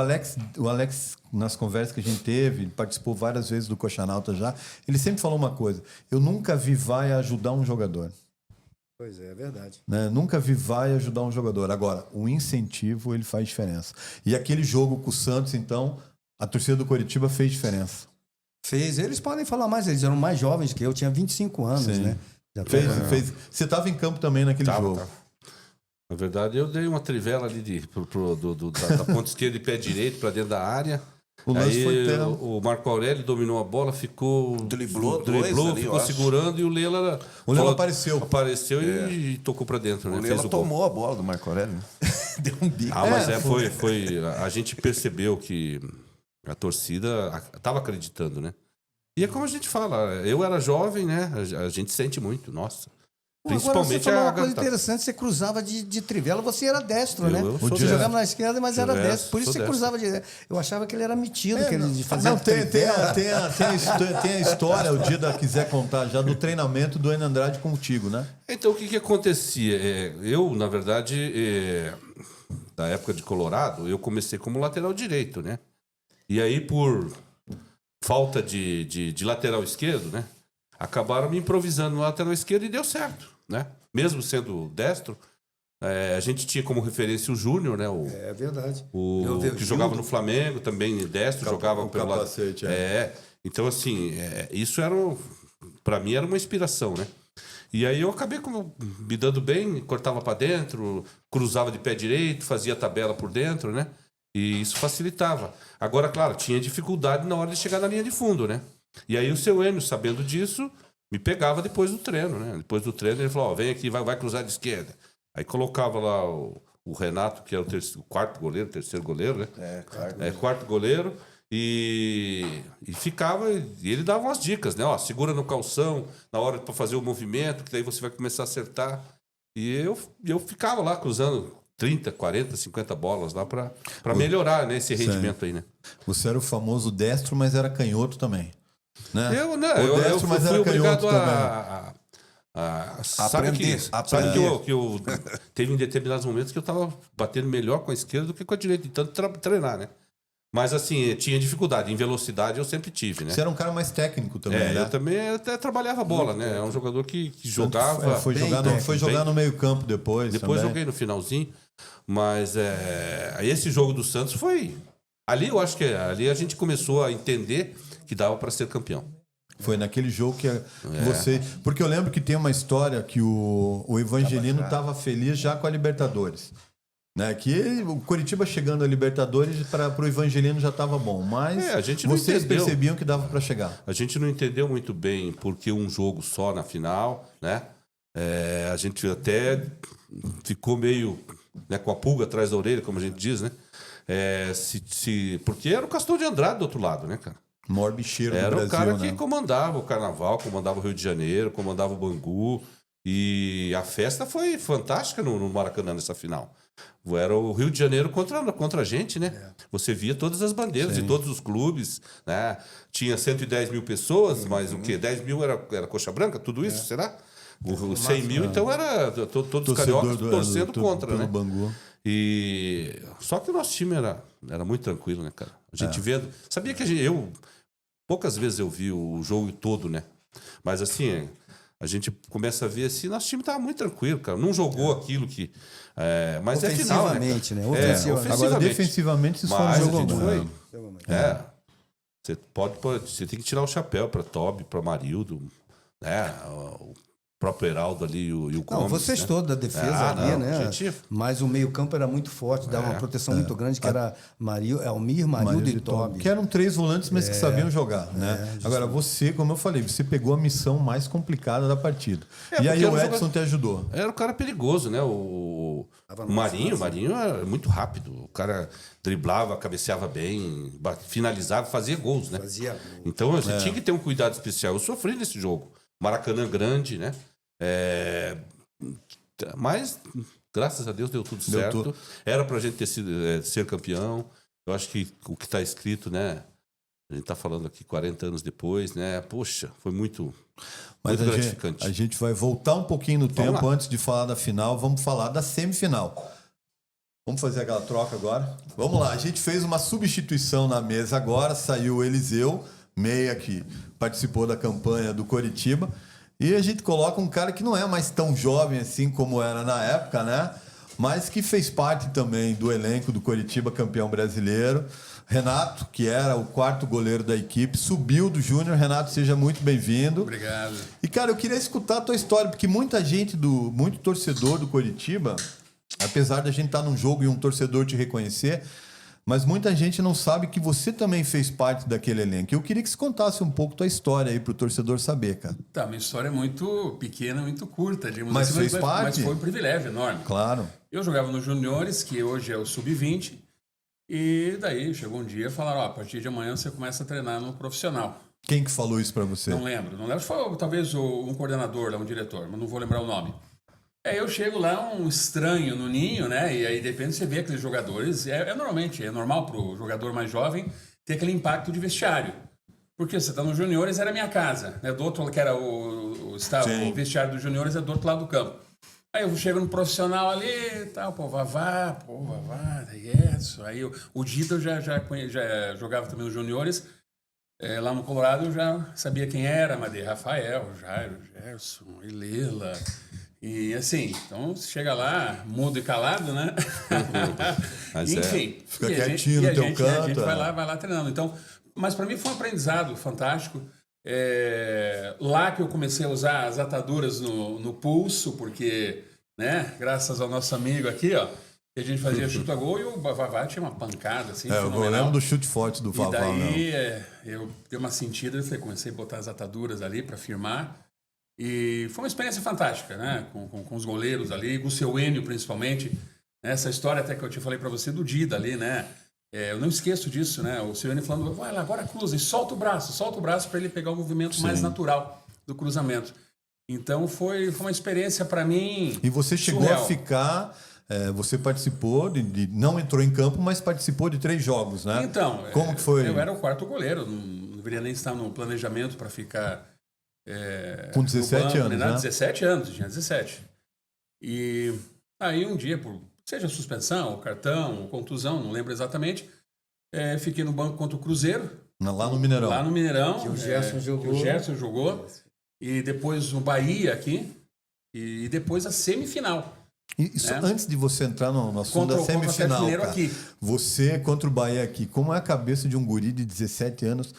Alex, nas conversas que a gente teve, participou várias vezes do Coxanauta já, ele sempre falou uma coisa: eu nunca vi vaia ajudar um jogador. Pois é verdade. Né? Nunca vi vaia ajudar um jogador. Agora, o incentivo, ele faz diferença. E aquele jogo com o Santos, então, a torcida do Coritiba fez diferença. Fez. Eles podem falar mais, eles eram mais jovens que eu, tinha 25 anos, Sim. né? Já Fez. Você estava em campo também naquele jogo. Na verdade, eu dei uma trivela ali da ponta esquerda e pé direito para dentro da área. O lance Aí foi terra. o Marco Aurélio dominou a bola, Driblou dois ali, ficou eu acho. segurando e o Lela... O Lela apareceu. Apareceu e tocou para dentro, né? O Fez Lela o gol. tomou a bola do Marco Aurélio. Né? Deu um bico. Mas foi... A gente percebeu que a torcida estava acreditando, né? E é como a gente fala, eu era jovem, né? A gente sente muito, nossa. Agora você Principalmente falou uma a coisa gata. interessante, você cruzava de trivela, você era destro, né? Eu sou Você destro. jogava na esquerda, mas era Sou destro. Por isso destro, você sou cruzava de... Eu achava que ele era metido, que ele fazia Não, tem trivela. a história, o Dida quiser contar já, do treinamento do Enio Andrade contigo, né? Então, o que acontecia? Eu, na verdade, da época de Colorado, eu comecei como lateral direito, né? E aí, por falta de lateral esquerdo, né? Acabaram me improvisando no lateral esquerdo e deu certo, né? Mesmo sendo destro, a gente tinha como referência o Júnior, né? É verdade. Que jogava no Flamengo, também destro, jogava o pelo lado. capacete, Então, assim, isso para mim era uma inspiração, né? E aí eu acabei me dando bem, cortava para dentro, cruzava de pé direito, fazia tabela por dentro, né? E isso facilitava. Agora, claro, tinha dificuldade na hora de chegar na linha de fundo, né? E aí o seu Enio, sabendo disso, me pegava depois do treino, né? Depois do treino ele falou, vem aqui, vai cruzar de esquerda. Aí colocava lá o Renato, que era o quarto goleiro, terceiro goleiro, né? Quarto goleiro. E ficava, e ele dava umas dicas, né? Ó, segura no calção na hora para fazer o movimento, que daí você vai começar a acertar. E eu ficava lá cruzando 30, 40, 50 bolas lá para melhorar, né, esse rendimento aí, né? Você era o famoso destro, mas era canhoto também, né? Eu fui obrigado também. Sabe que eu teve em determinados momentos que eu tava batendo melhor com a esquerda do que com a direita, de tanto treinar, né? Mas assim, tinha dificuldade. Em velocidade eu sempre tive, né? Você era um cara mais técnico também, né? Eu também até trabalhava bola, né? É um jogador que jogava... Foi jogar no meio campo depois Depois também. joguei no finalzinho. Mas esse jogo do Santos foi... Ali eu acho que ali a gente começou a entender que dava para ser campeão. Foi naquele jogo que você... Porque eu lembro que tem uma história que o Evangelino estava feliz já com a Libertadores. Né? Que o Coritiba chegando a Libertadores para o Evangelino já estava bom. Mas a gente não vocês entendeu. percebiam que dava para chegar. A gente não entendeu muito bem porque um jogo só na final, né? A gente até ficou meio, né, com a pulga atrás da orelha, como a gente diz, né? Porque era o Castor de Andrade do outro lado, né, cara? O maior bicheiro do Era Brasil, o cara né? que comandava o Carnaval, comandava o Rio de Janeiro, comandava o Bangu. E a festa foi fantástica no Maracanã nessa final. Era o Rio de Janeiro contra a gente, né? Você via todas as bandeiras de todos os clubes, né? Tinha 110 mil pessoas, mas o quê? 10 mil era coxa branca? Tudo isso, será? Os 100 mil, então, era todos os cariocas torcendo contra, né? Bangu. Só que o nosso time era muito tranquilo, né, cara? A gente vendo... Sabia que poucas vezes eu vi o jogo todo, né? Mas assim... A gente começa a ver assim, nosso time estava muito tranquilo, cara. Não jogou aquilo que... mas é final, né? Ofensivamente, né? Agora, defensivamente, vocês foram jogando. Você tem que tirar o chapéu para Tobi, para Marildo, né? O próprio Heraldo ali e o Gomes. Vocês todos da defesa ali, né? Mas o meio-campo era muito forte, dava uma proteção muito grande, que era Almir, Marildo e Tobi. Que eram 3 volantes, mas que sabiam jogar, né? Agora, você, como eu falei, você pegou a missão mais complicada da partida. E aí o Edson te ajudou. Era um cara perigoso, né? O Marinho era muito rápido. O cara driblava, cabeceava bem, finalizava, fazia gols, né? Então você tinha que ter um cuidado especial. Eu sofri nesse jogo. Maracanã grande, né? Mas, graças a Deus, deu tudo certo. Era pra gente ser campeão. Eu acho que o que está escrito, né? A gente tá falando aqui 40 anos depois, né? Poxa, foi muito gratificante. A gente vai voltar um pouquinho no tempo antes de falar da final. Vamos falar da semifinal. Vamos fazer aquela troca agora? Vamos lá. A gente fez uma substituição na mesa agora. Saiu o Eliseu, meia, que participou da campanha do Coritiba. E a gente coloca um cara que não é mais tão jovem assim como era na época, né? Mas que fez parte também do elenco do Coritiba, campeão brasileiro. Renato, que era o 4º goleiro da equipe, subiu do Júnior. Renato, seja muito bem-vindo. Obrigado. E, cara, eu queria escutar a tua história, porque muita gente, muito torcedor do Coritiba, apesar da gente estar num jogo e um torcedor te reconhecer, mas muita gente não sabe que você também fez parte daquele elenco. Eu queria que você contasse um pouco tua história aí para o torcedor saber, cara. Tá, minha história é muito pequena, muito curta, digamos mas assim. Fez parte? Mas foi um privilégio enorme. Claro. Eu jogava nos juniores, que hoje é o sub-20, e daí chegou um dia e falaram, a partir de amanhã você começa a treinar no profissional. Quem que falou isso pra você? Não lembro. Foi talvez um coordenador, um diretor, mas não vou lembrar o nome. Eu chego lá, um estranho no ninho, né? E aí, de repente, você vê aqueles jogadores. É normal pro jogador mais jovem ter aquele impacto de vestiário. Porque você tá nos juniores, era a minha casa, né? Do outro, que era o vestiário dos juniores, é do outro lado do campo. Aí eu chego no profissional ali e tal, Vavá, isso. Aí o Dida eu já jogava também nos juniores. Lá no Colorado eu já sabia quem era, Madei, Rafael, Jairo, Gerson, Ilela. E assim, então você chega lá, mudo e calado, né? Enfim. Fica quietinho no teu canto. A gente vai lá treinando. Então, mas para mim foi um aprendizado fantástico. Lá que eu comecei a usar as ataduras no pulso, porque, né, graças ao nosso amigo aqui, ó, que a gente fazia chute a gol e o Vavá tinha uma pancada, assim, fenomenal. Eu lembro do chute forte do Vavá. E daí eu dei uma sentida, eu falei, comecei a botar as ataduras ali para firmar. E foi uma experiência fantástica, né, com os goleiros ali, com o seu Enio principalmente. Essa história até que eu te falei para você do Dida ali, né? Eu não esqueço disso, né? O seu Enio falando, vai lá, agora cruza e solta o braço para ele pegar o movimento mais natural do cruzamento. Então foi uma experiência para mim. E você chegou surreal. a ficar. Você participou não entrou em campo, mas participou de 3 jogos, né? Então, como que foi? Eu era o 4º goleiro, não deveria nem estar no planejamento para ficar. Com 17 anos, né? 17 anos, tinha 17. E aí um dia, seja suspensão, ou cartão, ou contusão, não lembro exatamente, fiquei no banco contra o Cruzeiro. Lá no Mineirão. Lá no Mineirão. Que o Gerson jogou. Que o Gerson jogou. E depois o Bahia aqui. E depois a semifinal. Isso antes de você entrar no assunto da semifinal, cara. Aqui. Você contra o Bahia aqui, como é a cabeça de um guri de 17 anos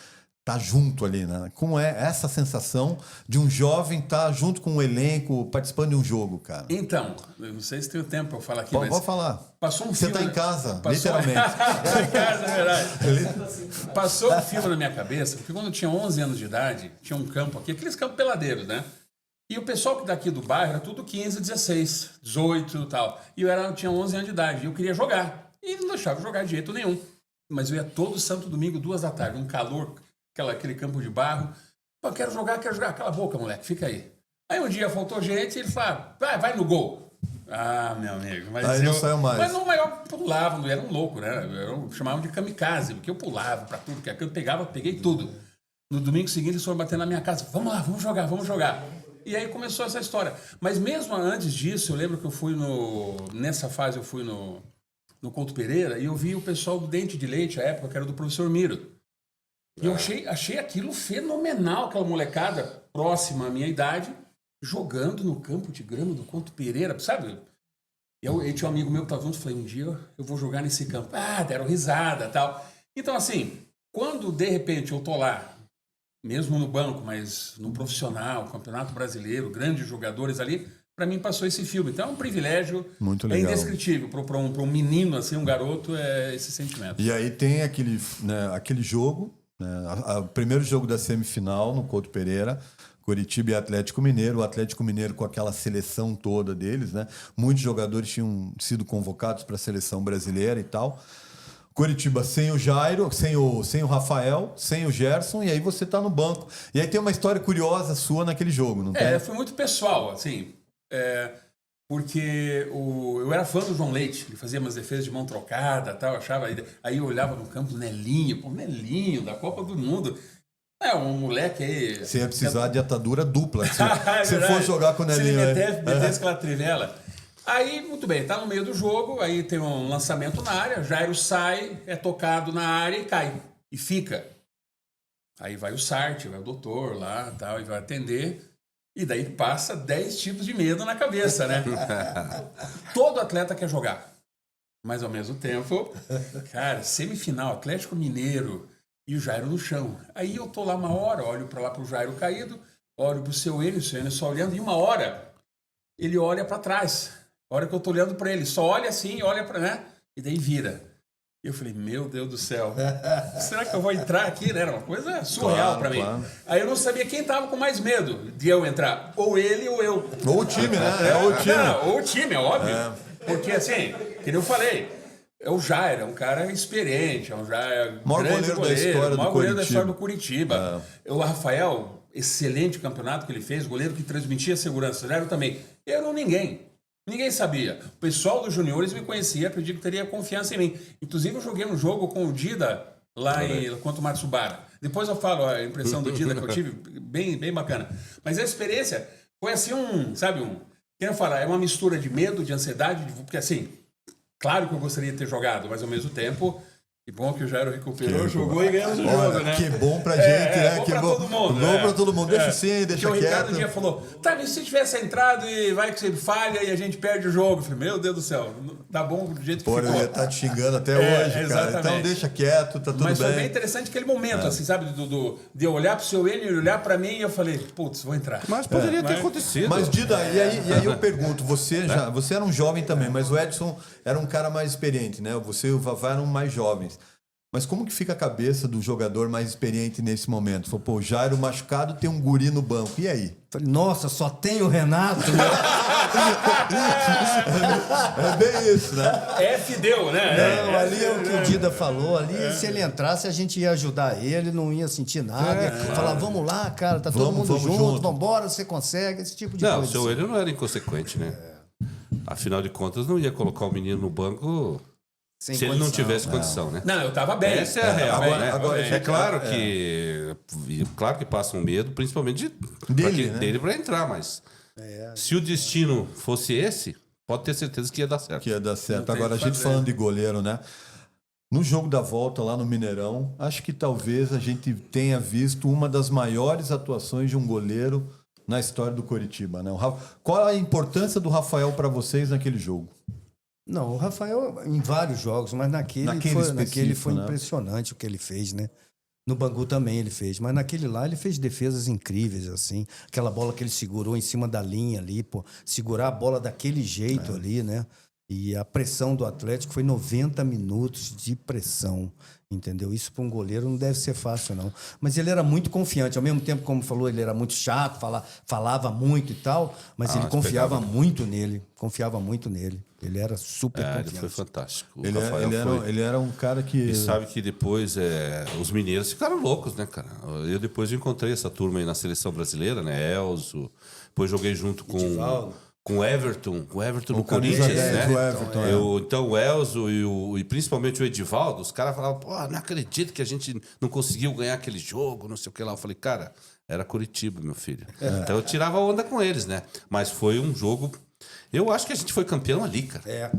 tá junto ali, né? Como é essa sensação de um jovem tá junto com um elenco, participando de um jogo, cara? Então, eu não sei se tem tempo para eu falar aqui, mas... Pode falar. Passou um Você filme... tá em casa, passou... literalmente. Tá em casa, é verdade. Passou um filme na minha cabeça, porque quando eu tinha 11 anos de idade, tinha um campo aqui, aqueles campos peladeiros, né? E o pessoal que daqui do bairro era tudo 15, 16, 18 e tal. E eu tinha 11 anos de idade, e eu queria jogar. E não deixava jogar de jeito nenhum. Mas eu ia todo santo domingo, 2 da tarde, um calor... Aquele campo de barro. Pô, quero jogar. Cala a boca, moleque, fica aí. Aí um dia faltou gente e ele falou, vai no gol. Ah, meu amigo. Mas aí não saiu mais. Mas não, eu pulava, era um louco, né? Eu chamava de kamikaze, porque eu pulava pra tudo, que eu peguei tudo. No domingo seguinte eles foram bater na minha casa. Vamos lá, vamos jogar. E aí começou essa história. Mas mesmo antes disso, eu lembro que eu fui nessa fase eu fui no Couto Pereira e eu vi o pessoal do Dente de Leite, à época, que era do professor Miro. E eu achei aquilo fenomenal, aquela molecada próxima à minha idade, jogando no campo de grama do Couto Pereira, sabe? Eu tinha um amigo meu que estava junto, falei, um dia eu vou jogar nesse campo. Deram risada e tal. Então, assim, quando de repente eu tô lá, mesmo no banco, mas no profissional, Campeonato Brasileiro, grandes jogadores ali, para mim passou esse filme. Então é um privilégio. Muito legal. Indescritível. Para um menino, assim, um garoto, esse sentimento. E aí tem aquele jogo, né, o primeiro jogo da semifinal no Couto Pereira, Coritiba e Atlético Mineiro. O Atlético Mineiro com aquela seleção toda deles, né? Muitos jogadores tinham sido convocados para a seleção brasileira e tal. Coritiba sem o Jairo, sem o Rafael, sem o Gerson, e aí você tá no banco. E aí tem uma história curiosa sua naquele jogo, não tem? Foi muito pessoal, assim, porque eu era fã do João Leite, ele fazia umas defesas de mão trocada, tal, achava, aí eu olhava no campo do Nelinho, da Copa do Mundo. Um moleque aí... Você ia precisar de atadura dupla, se você for jogar com o Nelinho. Se ele metesse aquela trivela... Aí, muito bem, tá no meio do jogo, aí tem um lançamento na área, Jairo sai, é tocado na área e cai. E fica. Aí vai o Sarte, vai o doutor lá, tal, e vai atender. E daí passa 10 tipos de medo na cabeça, né? Todo atleta quer jogar. Mas, ao mesmo tempo, cara, semifinal, Atlético Mineiro e o Jairo no chão. Aí eu tô lá uma hora, olho pra lá pro Jairo caído, olho pro seu Enio só olhando, e uma hora ele olha pra trás. A hora que eu tô olhando pra ele, só olha assim, olha pra, né? E daí vira. E eu falei, meu Deus do céu, será que eu vou entrar aqui, né? Era uma coisa surreal pra mim. Claro. Aí eu não sabia quem tava com mais medo de eu entrar. Ou ele ou eu. Ou o time, né? Ou o time. Ou o time, é óbvio. Porque assim, que eu falei, O Jair é um cara experiente, é um Jair, Maior grande goleiro da história do maior goleiro da Coritiba. história do Curitiba. O Rafael, excelente campeonato que ele fez, goleiro que transmitia segurança. Jair também. Eu era um ninguém. Ninguém sabia. O pessoal dos juniores me conhecia, acredito que teria confiança em mim. Inclusive, eu joguei um jogo com o Dida lá contra o Matsubara. Depois eu falo a impressão do Dida que eu tive, bem bacana. Mas a experiência foi assim quero falar, é uma mistura de medo, de ansiedade, porque assim, claro que eu gostaria de ter jogado, mas ao mesmo tempo, que bom que o Jairo recuperou, jogou e ganhou o jogo, né? Que bom pra gente, né? Bom Que pra bom, todo mundo. bom pra todo mundo. Deixa assim, deixa Porque o Ricardo quieto. um dia falou, mas se tivesse entrado e vai que você falha e a gente perde o jogo. Eu falei, meu Deus do céu, tá bom do jeito que Pô, ele ficou. tá te xingando até hoje, cara. exatamente. Então deixa quieto, tá tudo Mas foi bem bem. interessante aquele momento, assim, sabe? De eu olhar pro seu Enio e olhar pra mim e eu falei, putz, vou entrar. Mas poderia ter acontecido. Mas, Dida, e aí eu pergunto, você era um jovem também, mas o Edson era um cara mais experiente, né? Você e o Vavá eram mais jovens. Mas como que fica a cabeça do jogador mais experiente nesse momento? Falou, pô, o Jairo machucado, tem um guri no banco. E aí? Falei, nossa, só tem o Renato. É bem isso, né? F deu, né? Não, ali é o que o Dida falou. Ali, se ele entrasse, a gente ia ajudar ele, não ia sentir nada. Ia falar, vamos lá, cara, tá todo mundo vamos junto, vambora, você consegue, esse tipo de Não, o coisa. seu Enio não era inconsequente, né? Afinal de contas, não ia colocar o menino no banco Sem se ele não condição, tivesse condição, né? Não, eu tava bem. Essa é a real, né? agora, é claro que passa um medo, principalmente dele para entrar, mas se o destino fosse esse, pode ter certeza que ia dar certo. Que ia dar certo. Não tem Agora, a o que gente fazer. falando de goleiro, né? No jogo da volta lá no Mineirão, acho que talvez a gente tenha visto uma das maiores atuações de um goleiro na história do Coritiba, né? Qual a importância do Rafael para vocês naquele jogo? Não, o Rafael em vários jogos, mas naquele específico, foi né? impressionante o que ele fez, né? No Bangu também ele fez, mas naquele lá ele fez defesas incríveis, assim. Aquela bola que ele segurou em cima da linha ali, pô. Segurar a bola daquele jeito ali, né? E a pressão do Atlético foi 90 minutos de pressão, entendeu? Isso para um goleiro não deve ser fácil, não. Mas ele era muito confiante. Ao mesmo tempo, como falou, ele era muito chato, falava muito e tal, mas ele confiava muito nele. Confiava muito nele. Ele era super confiante. Ele foi fantástico. O Ele Rafael ele era um cara que... E sabe que depois os mineiros ficaram loucos, né, cara? Eu depois encontrei essa turma aí na seleção brasileira, né? Elzo. Depois joguei junto com o Everton no camisa Corinthians, 10, né? o Everton, Então o Elzo e principalmente o Edivaldo, os caras falavam, pô, não acredito que a gente não conseguiu ganhar aquele jogo, não sei o que lá. Eu falei, cara, era Curitiba, meu filho. Então eu tirava onda com eles, né? Mas foi um jogo... Eu acho que a gente foi campeão ali, cara.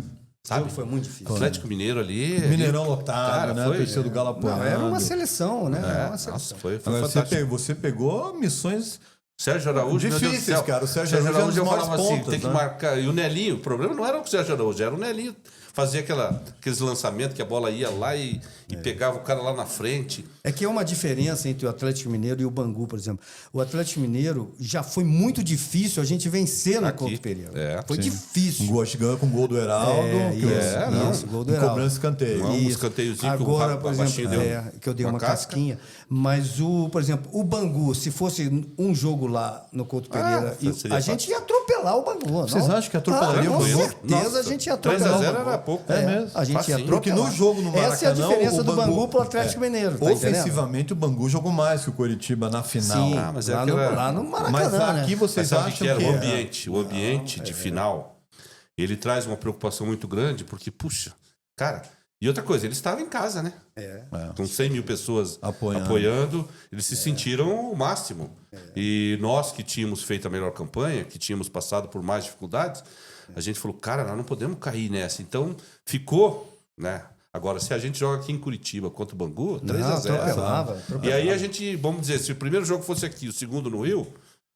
Sabe? O jogo foi muito difícil. Atlético Mineiro ali... Mineirão lotado, Cara, né? foi- A torcida do Galo apoiando. Não, era uma seleção, né? Era uma seleção. Nossa, foi Agora, fantástico. você pegou missões... Sérgio Araújo, meu Deus do Difíceis, céu. cara. O Sérgio Araújo é um dos eu maiores falava assim, pontas, tem que né? marcar. E o Nelinho, o problema não era o Sérgio Araújo, era o Nelinho. Fazia aqueles lançamentos que a bola ia lá e pegava o cara lá na frente. É que é uma diferença entre o Atlético Mineiro e o Bangu, por exemplo. O Atlético Mineiro já foi muito difícil a gente vencer no Aqui, Couto Pereira. Foi Um difícil. gol, ganhou com o gol do Heraldo. Isso, gol do Heraldo. Cobrando escanteio. Um Isso. escanteiozinho que o Agora, Rafa por Baixinho exemplo, deu que eu dei uma uma casca. casquinha. Mas, por exemplo, o Bangu, se fosse um jogo lá no Couto Pereira, seria a gente ia atropelar o Bangu. Vocês não? acham que atropelaria o Com Bangu? certeza Nossa, a gente ia atropelar 3 a o 0 Bangu. era pouco. É mesmo. A gente ia Facinho. atropelar. Porque no jogo no Maracanã... Essa é a diferença o do Bangu pro Atlético Mineiro. Tá entendendo? Ofensivamente, o Bangu jogou mais que o Coritiba na final. Sim, mas é lá, aquela- lá no Maracanã, Mas aqui né? vocês Mas sabe o acham que era? que... O ambiente de final, ele traz uma preocupação muito grande, porque, puxa, cara... E outra coisa, eles estavam em casa, né? Com 100 mil pessoas apoiando, eles se sentiram o máximo. E nós que tínhamos feito a melhor campanha, que tínhamos passado por mais dificuldades, a gente falou, cara, nós não podemos cair nessa. Então, ficou, né? Agora, se a gente joga aqui em Curitiba contra o Bangu, 3 a 0. Atropelava. E aí a gente, vamos dizer, se o primeiro jogo fosse aqui, o segundo no Rio,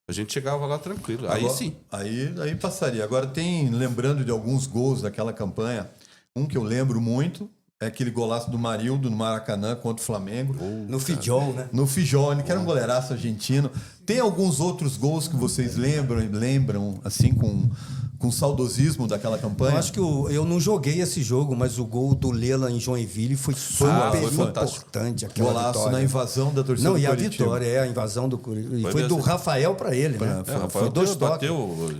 a gente chegava lá tranquilo. Aí Agora- sim. Aí passaria. Agora lembrando de alguns gols daquela campanha, um que eu lembro muito é aquele golaço do Marildo no Maracanã contra o Flamengo. No Fidjol, né? No Fijone, que era um goleiraço argentino. Tem alguns outros gols que vocês lembram assim, com com saudosismo daquela campanha? Eu acho que eu não joguei esse jogo, mas o gol do Lela em Joinville foi super foi fantástico. importante. Aquela Golaço vitória. na invasão da torcida Não, do e a Coritiba. vitória, a invasão do Coritiba. E Foi foi do mesmo. Rafael para ele, né? Foi 2 toques.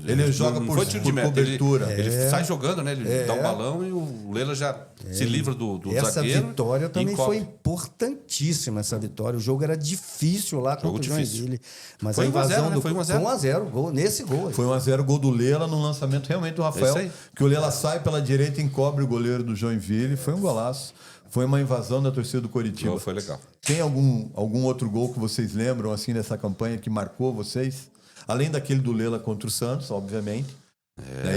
Ele joga não por- foi tiro de por meta, cobertura. Ele sai jogando, né? Ele dá um balão e o Lela já se livra do Essa zagueiro. vitória e também encobre. foi importantíssima, essa vitória. O jogo era difícil lá contra o difícil. Joinville. Mas Foi a 1 a 0, invasão né? do... Foi 1 a 0. Foi 1 a 0, gol, nesse gol. Foi 1-0 gol do Lela no lançamento realmente do É Rafael. isso aí. Que o Lela sai pela direita e encobre o goleiro do Joinville. Foi um golaço. Foi uma invasão da torcida do Coritiba. Não, foi legal. Tem algum outro gol que vocês lembram assim dessa campanha que marcou vocês? Além daquele do Lela contra o Santos, obviamente.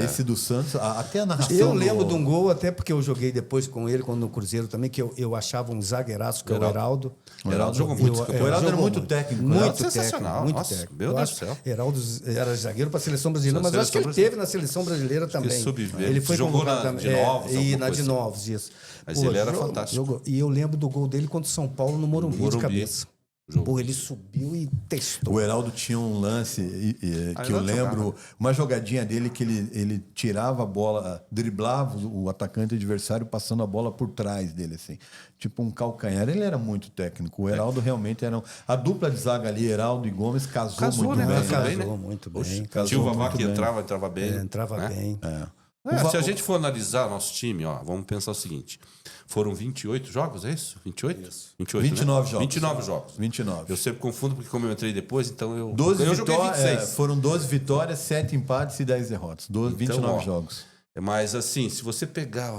Esse do Santos, até a narração. Eu lembro de um gol, até porque eu joguei depois com ele, quando no Cruzeiro também, que eu achava um zagueiraço, que é o Heraldo. O Heraldo jogou muito. O Heraldo era muito técnico, né? Muito Heraldo técnico, sensacional. muito Nossa, técnico. meu Eu Deus acho do céu. que Heraldo era zagueiro para a seleção brasileira, mas eu acho que ele Seleção teve na seleção brasileira também. ele foi jogou convocado na também. de Novos, E alguma na coisa de assim. Novos, isso. Mas ele era fantástico. E eu lembro do gol dele contra o São Paulo no Morumbi, de cabeça. Pô, ele subiu e testou. O Heraldo tinha um lance que eu Heraldo lembro, jogava. uma jogadinha dele que ele tirava a bola, driblava o atacante adversário passando a bola por trás dele, assim. Tipo um calcanhar. Ele era muito técnico. O Heraldo realmente era... A dupla de zaga ali, Heraldo e Gomes, casou muito né, bem. velho? Casou bem, né? muito bem. Tinha Casou o Vavá muito que bem. entrava bem. Entrava né? bem. Se a gente for analisar nosso time, ó, vamos pensar o seguinte. Foram 28 jogos, é isso? 28? Isso. 28, 29 né? jogos. 29 jogos. 29. Eu sempre confundo, porque como eu entrei depois, então eu... 12 eu joguei vitórias, 26. foram 12 vitórias, 7 empates e 10 derrotas. 29 ó, jogos. Mas assim, se você pegar...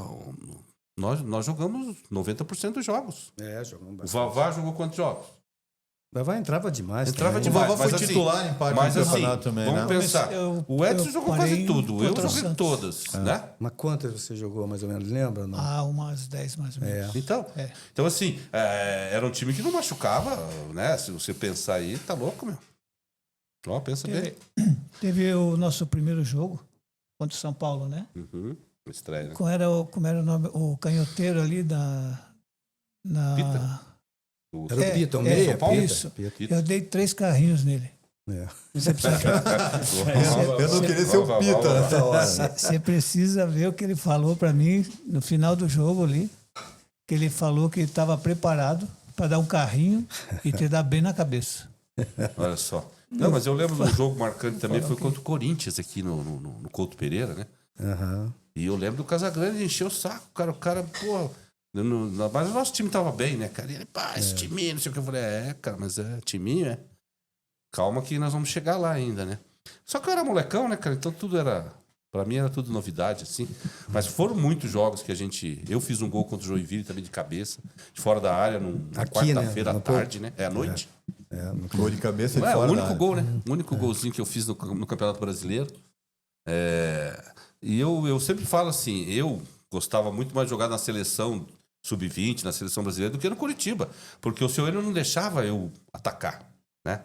Nós jogamos 90% dos jogos. Jogou O bastante. Vavá jogou quantos jogos? O Vavá entrava demais. Entrava também. demais. O Vavá foi mas, assim, titular em parte mas do assim, campeonato também, vamos né? pensar. O Edson jogou parei quase tudo. Eu contra o joguei Santos. todas, né? Mas quantas você jogou, mais ou menos? Lembra? Não? Umas 10 mais ou menos. Então assim, era um time que não machucava, né? Se você pensar aí, tá louco, meu. Ó, pensa bem. Teve o nosso primeiro jogo contra o São Paulo, né? Estreia, né? Como era o nome? O canhoteiro ali da... Pita? Era o Pita, o meia. São Paulo? Pita, Isso. Pita. Eu dei 3 carrinhos nele. Você precisa, Eu não queria ser o Pita nessa hora. você precisa ver o que ele falou para mim no final do jogo ali. Que ele falou que estava preparado para dar um carrinho e te dar bem na cabeça. Olha só. Não, mas eu lembro de um jogo marcante também, foi contra o Corinthians aqui no Couto Pereira, né? E eu lembro do Casagrande encheu o saco, cara. O cara, pô. Mas o nosso time tava bem, né, cara? E ele, esse timinho, não sei o que. Eu falei, cara, mas timinho, é. Calma que nós vamos chegar lá ainda, né? Só que eu era molecão, né, cara? Então tudo era. Pra mim era tudo novidade, assim. Mas foram muitos jogos que a gente. Eu fiz um gol contra o Joinville também de cabeça, de fora da área, na Aqui, quarta-feira né? à tarde, né? À noite. Gol de cabeça de É, o fora da único área. gol, né? O único golzinho que eu fiz no Campeonato Brasileiro. E eu sempre falo assim, eu gostava muito mais de jogar na seleção sub-20, na seleção brasileira, do que no Coritiba. Porque o senhor não deixava eu atacar, né?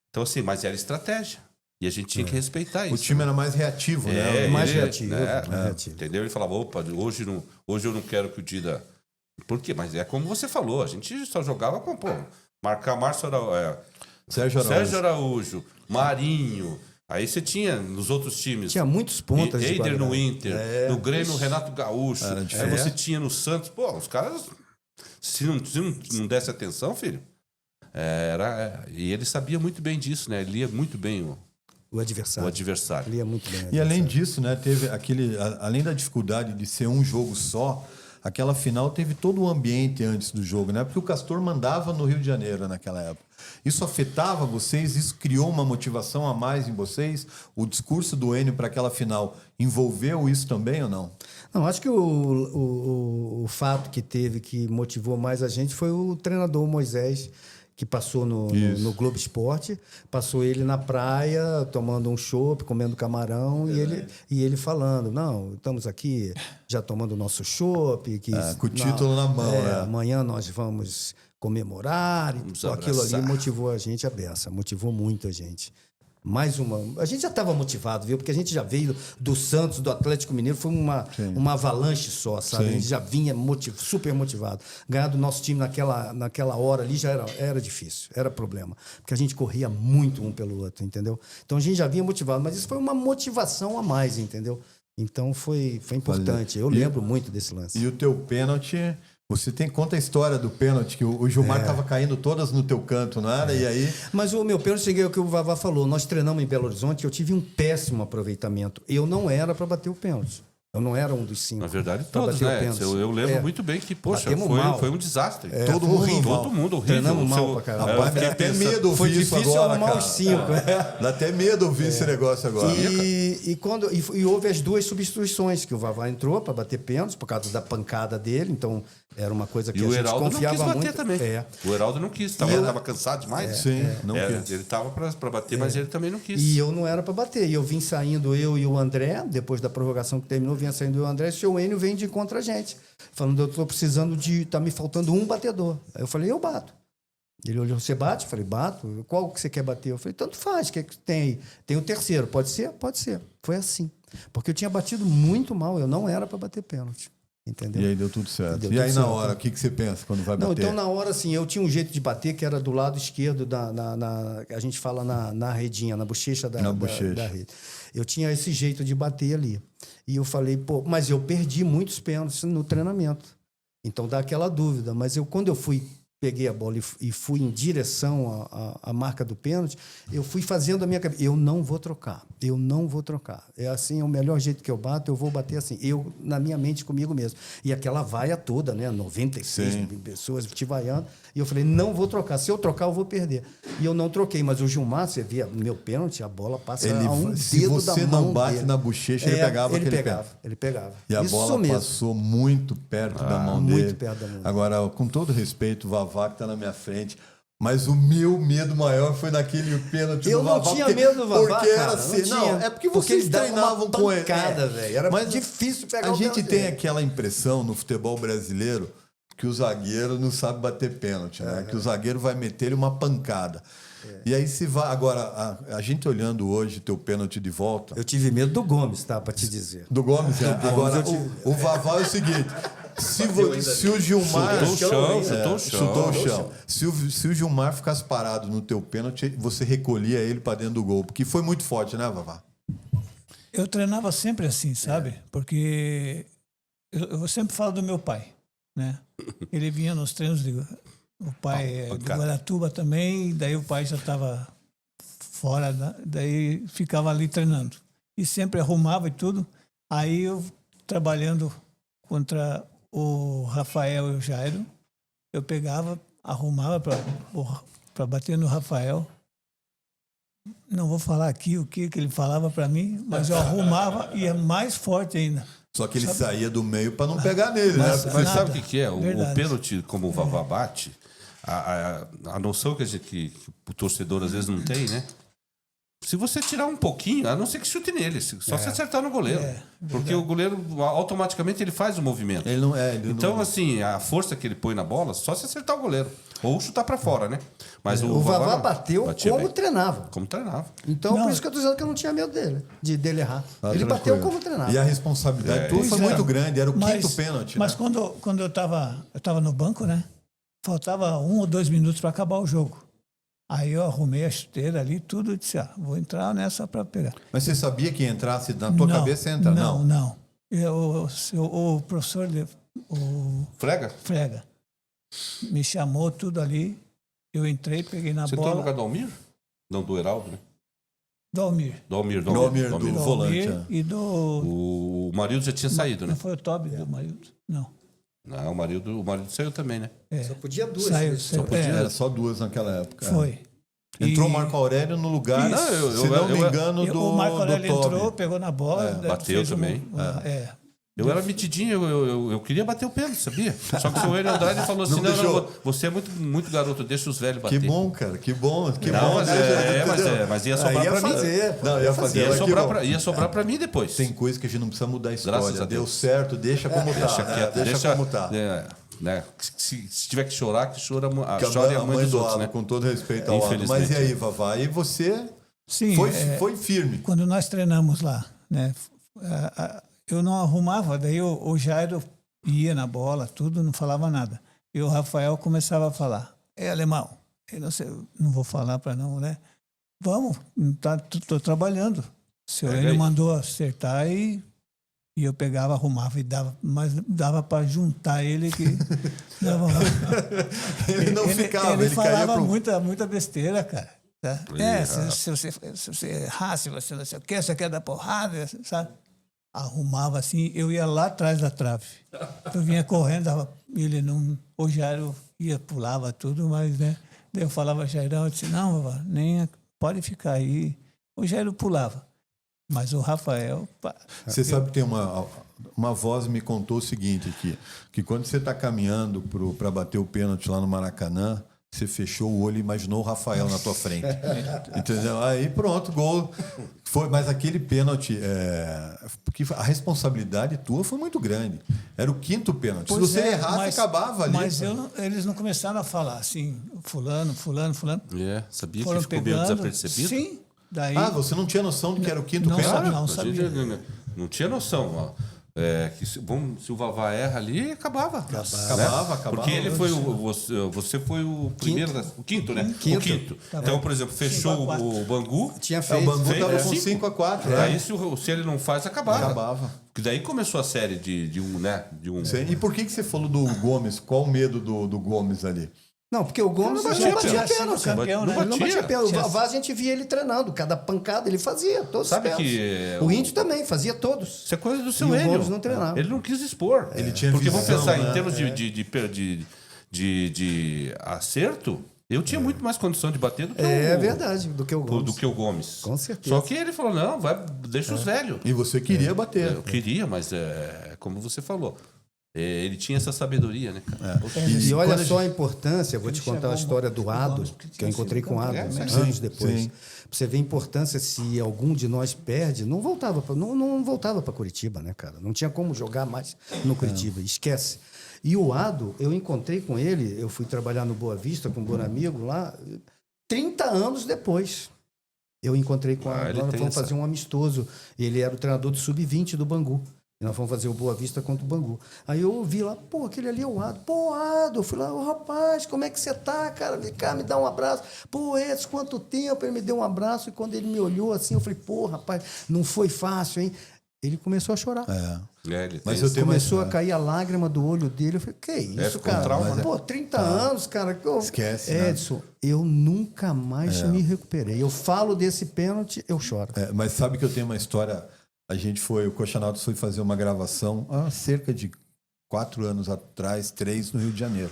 Então, assim, mas era estratégia. E a gente tinha que respeitar isso. O time era mais reativo, né? mais ele, reativo, né? mais reativo. Entendeu? Ele falava, opa, hoje eu não quero que o Dida... Por quê? Mas é como você falou, a gente só jogava com, marcar Sérgio Araújo, Marinho. Aí você tinha nos outros times... Tinha muitos pontas de Eider no qualidade. Inter, no Grêmio, Renato Gaúcho. Aí você tinha no Santos... Pô, os caras... Se não desse atenção, filho... E ele sabia muito bem disso, né? Ele lia muito bem O adversário. Lia muito bem. E além disso, né, teve além da dificuldade de ser um jogo só, aquela final teve todo o ambiente antes do jogo, né? Porque o Castor mandava no Rio de Janeiro naquela época. Isso afetava vocês? Isso criou uma motivação a mais em vocês? O discurso do Enio para aquela final envolveu isso também ou não? Não, acho que o fato que motivou mais a gente foi o treinador Moisés, que passou no Globo Esporte, passou ele na praia, tomando um chopp, comendo camarão, e ele falando, não, estamos aqui já tomando o nosso chopp. Com o título na mão, né? Amanhã nós vamos comemorar. Vamos Aquilo ali abraçar. motivou a gente a beça, motivou muito a gente. Mais uma. A gente já estava motivado, viu? Porque a gente já veio do Santos, do Atlético Mineiro, foi uma avalanche só, sabe? Sim. A gente já vinha super motivado. Ganhar do nosso time naquela hora ali já era difícil, era problema. Porque a gente corria muito um pelo outro, entendeu? Então a gente já vinha motivado, mas isso foi uma motivação a mais, entendeu? Então foi importante. Eu lembro muito desse lance. E o teu pênalti, você conta a história do pênalti, que o Gilmar estava caindo todas no teu canto, não era? E aí... Mas o meu pênalti, cheguei ao que o Vavá falou, nós treinamos em Belo Horizonte, eu tive um péssimo aproveitamento. Eu não era para bater o pênalti. Eu não era um dos 5. Na verdade, pra todos, bater o né? pênalti. Eu lembro muito bem que, poxa, Batemos mal. foi um desastre. Todo mundo mal. Todo mundo horrível. Treinamos mal pra caralho. Rapaz, dá até medo ouvir Foi isso difícil agora, arrumar cara. os 5. Dá até medo ouvir esse negócio agora. E houve as 2 substituições, que o Vavá entrou para bater pênaltis por causa da pancada dele, então era uma coisa que E a o gente Heraldo não confiava quis bater muito. também. O Heraldo não quis, tava cansado demais. Sim, não quis. Ele tava para bater, mas ele também não quis. E eu não era para bater. E eu vim saindo, eu e o André, depois da prorrogação que terminou, vinha saindo eu e o André, e o seu Enio vem de encontro a gente, falando, eu estou precisando tá me faltando um batedor. Aí eu falei, eu bato. Ele olhou, você bate? Eu falei, bato. Qual que você quer bater? Eu falei, tanto faz, o que tem aí? Tem o terceiro, pode ser? Pode ser. Foi assim. Porque eu tinha batido muito mal, eu não era para bater pênalti. Entendeu? E aí deu tudo certo. Deu E tudo aí na certo. hora, o que você pensa quando vai Não, bater? então na hora, assim, eu tinha um jeito de bater que era do lado esquerdo, a gente fala na redinha, na bochecha da rede. Eu tinha esse jeito de bater ali. E eu falei, pô, mas eu perdi muitos pênaltis no treinamento. Então dá aquela dúvida. Mas quando eu peguei a bola e fui em direção à marca do pênalti, eu fui fazendo a minha cabeça. Eu não vou trocar. É assim, é o melhor jeito que eu bato, eu vou bater assim. Eu, na minha mente, comigo mesmo. E aquela vaia toda, né? 96 pessoas te vaiando. E eu falei, não vou trocar. Se eu trocar, eu vou perder. E eu não troquei. Mas o Gilmar, você via, meu pênalti, a bola passa a um se dedo você da mão não bate dele. na bochecha, ele pegava aquele pé. Ele pegava. E a Isso bola mesmo. passou muito perto da mão dele. Muito perto da mão dele. Agora, com todo respeito, o Vavá que está na minha frente, mas o meu medo maior foi naquele pênalti Eu do não Vavá. tinha medo do Vavá, porque era cara, assim. não Não, tinha. é porque Porque vocês ele dava treinavam uma com ele. pancada, velho. Era difícil pegar a o gente pênalti tem dele. aquela impressão no futebol brasileiro que o zagueiro não sabe bater pênalti, né? Que o zagueiro vai meter-lhe uma pancada. E aí se vai. Agora, a gente olhando hoje teu pênalti de volta. Eu tive medo do Gomes, tá? Pra te dizer. Do Gomes, é. Agora, o Vavá é o seguinte: se o Gilmar. Chutou o chão. Se o Gilmar ficasse parado no teu pênalti, você recolhia ele para dentro do gol. Porque foi muito forte, né, Vavá? Eu treinava sempre assim, sabe? Porque eu sempre falo do meu pai, né? Ele vinha nos treinos, o pai é do Guaratuba também, daí o pai já estava fora, daí ficava ali treinando. E sempre arrumava e tudo. Aí eu, trabalhando contra o Rafael e o Jairo, eu pegava, arrumava para bater no Rafael. Não vou falar aqui o que ele falava para mim, mas eu arrumava e é mais forte ainda. Só que ele saía do meio para não pegar nele, né? Mas nada. sabe o que é? O Verdade. pênalti, como o Vavá bate, a noção que o torcedor às vezes não tem, né? Se você tirar um pouquinho, a não ser que chute nele, só se acertar no goleiro. Porque o goleiro, automaticamente, ele faz o movimento. Ele não é. Então, assim, a força que ele põe na bola, só se acertar o goleiro. Ou chutar pra fora, né? Mas O Vavá não. bateu Batia como bem. treinava. Como treinava. Então, Não. por isso que eu tô dizendo que eu não tinha medo dele errar. Ele Tranquilo. bateu como treinava. E a responsabilidade tua Pois foi é. muito grande. Era o Mas- quinto pênalti, Mas né? quando eu tava no banco, né? Faltava 1 ou 2 minutos para acabar o jogo. Aí eu arrumei a chuteira ali, tudo, e disse, vou entrar nessa para pegar. Mas você sabia que entrasse na tua cabeça entra? Não. O professor, o Frega? Frega, me chamou tudo ali. Eu entrei, peguei na Você entrou no bola. lugar do Almir? Não, do Heraldo, né? Do Almir. Do Almir. Do Almir, do volante. Almir e do... O Marildo já tinha saído, né? Não foi o Toby do Marildo? Não. Não, o Marildo saiu também, né? Só podia duas. Saiu, vezes. saiu. Era só duas naquela época. Foi. Entrou o E- Marco Aurélio no lugar, Isso. se não me engano, o Marco Aurélio do Toby. entrou, pegou na bola. bateu fez também. Eu era metidinho, eu queria bater o pênalti, sabia? Só que o seu Hélio Andrade falou assim: não, você é muito garoto, deixa os velhos bater. Que bom, cara, que bom. Que Não, bom, mas ia sobrar Ia pra mim. fazer. Não, ia fazer. Ia sobrar pra mim depois. Tem coisa que a gente não precisa mudar a história. Graças a Deu Deus. certo, deixa como tá. Deixa quieto, Deixa como tá. né? Se tiver que chorar, que chore a Que mãe dos do outros, Alan, né? com todo respeito ao Alan. Mas e aí, Vavá? E você Sim, Foi firme. quando nós treinamos lá, né? Eu não arrumava, daí o Jairo ia na bola, tudo, não falava nada. E o Rafael começava a falar: alemão, eu não vou falar para não, né? Vamos, tô trabalhando. O senhor ele mandou acertar e eu pegava, arrumava e dava, mas dava para juntar ele que dava. Ele não ficava, ele ele falava caía muita besteira, cara. Tá? Se você errar, se você não sei o que, você quer dar porrada, sabe? Arrumava assim, eu ia lá atrás da trave. Eu vinha correndo, ele não. O Jairo pulava tudo, mas, né? Daí eu falava, Jairão, eu disse, não, vovó, nem pode ficar aí. O Jairo pulava. Mas o Rafael. Você sabe que tem uma voz me contou o seguinte aqui: que quando você está caminhando para bater o pênalti lá no Maracanã, você fechou o olho e imaginou o Rafael na tua frente. Entendeu? Aí pronto, gol. Mas aquele pênalti, porque a responsabilidade tua foi muito grande. Era o 5º pênalti. Pois se você errasse, acabava ali. Mas eles não começaram a falar assim, fulano. Sabia Foram que ficou meio desapercebido? Sim. Daí, você não tinha noção de que era o 5º não pênalti? Não sabia. Não tinha noção. Ó. Que se o Vavá erra ali, acabava. Acabava. Porque ele foi você foi o primeiro, o 5º, né? O 5º. Então, por exemplo, fechou o Bangu. Tinha feito. O Bangu estava com 5-4. Aí se ele não faz, Acabava. Porque daí começou a série de um, né? E por que você falou do Gomes? Qual o medo do Gomes ali? Não, porque o Gomes Não já batia batia pênalti. campeão, né? Ele não batia pênalti. O Tinha- Vavá a gente via ele treinando. Cada pancada ele fazia, todos Sabe os que, pênaltis. O Índio também, fazia todos. Isso é coisa do E seu o Enio. Gomes não treinava. Ele não quis expor. Ele tinha Porque vamos visão, pensar né? em termos de acerto, eu tinha muito mais condição de bater do que Verdade, do que o Gomes. do que o Gomes. Com certeza. Só que ele falou, não, deixa os velhos. E você queria bater. Eu queria, mas como você falou, ele tinha essa sabedoria, né, cara? E olha quando só a importância, eu vou te contar a história do Ado, que eu encontrei com o Ado anos depois. Sim. Pra você ver a importância, se algum de nós perde, não voltava para Curitiba, né, cara? Não tinha como jogar mais no Curitiba, esquece. E o Ado, eu encontrei com ele, eu fui trabalhar no Boa Vista com um bom amigo lá, 30 anos depois. Eu encontrei com o Ado, nós fomos fazer um amistoso. Ele era o treinador do Sub-20 do Bangu. E nós fomos fazer o Boa Vista contra o Bangu. Aí eu vi lá, aquele ali é o Ado. Ado, eu fui lá, rapaz, como é que você tá, cara? Vem cá, me dá um abraço. Edson, quanto tempo? Ele me deu um abraço e quando ele me olhou assim, eu falei, rapaz, não foi fácil, hein? Ele começou a chorar. Mas eu tenho Começou a cair a lágrima do olho dele. Eu falei, que isso, ficou cara? trauma, né? 30 anos, cara. Esquece, né? Edson, eu nunca mais me recuperei. Eu falo desse pênalti, eu choro. Mas sabe que eu tenho uma história. O Coxanautas foi fazer uma gravação há cerca de 4 anos atrás, 3, no Rio de Janeiro.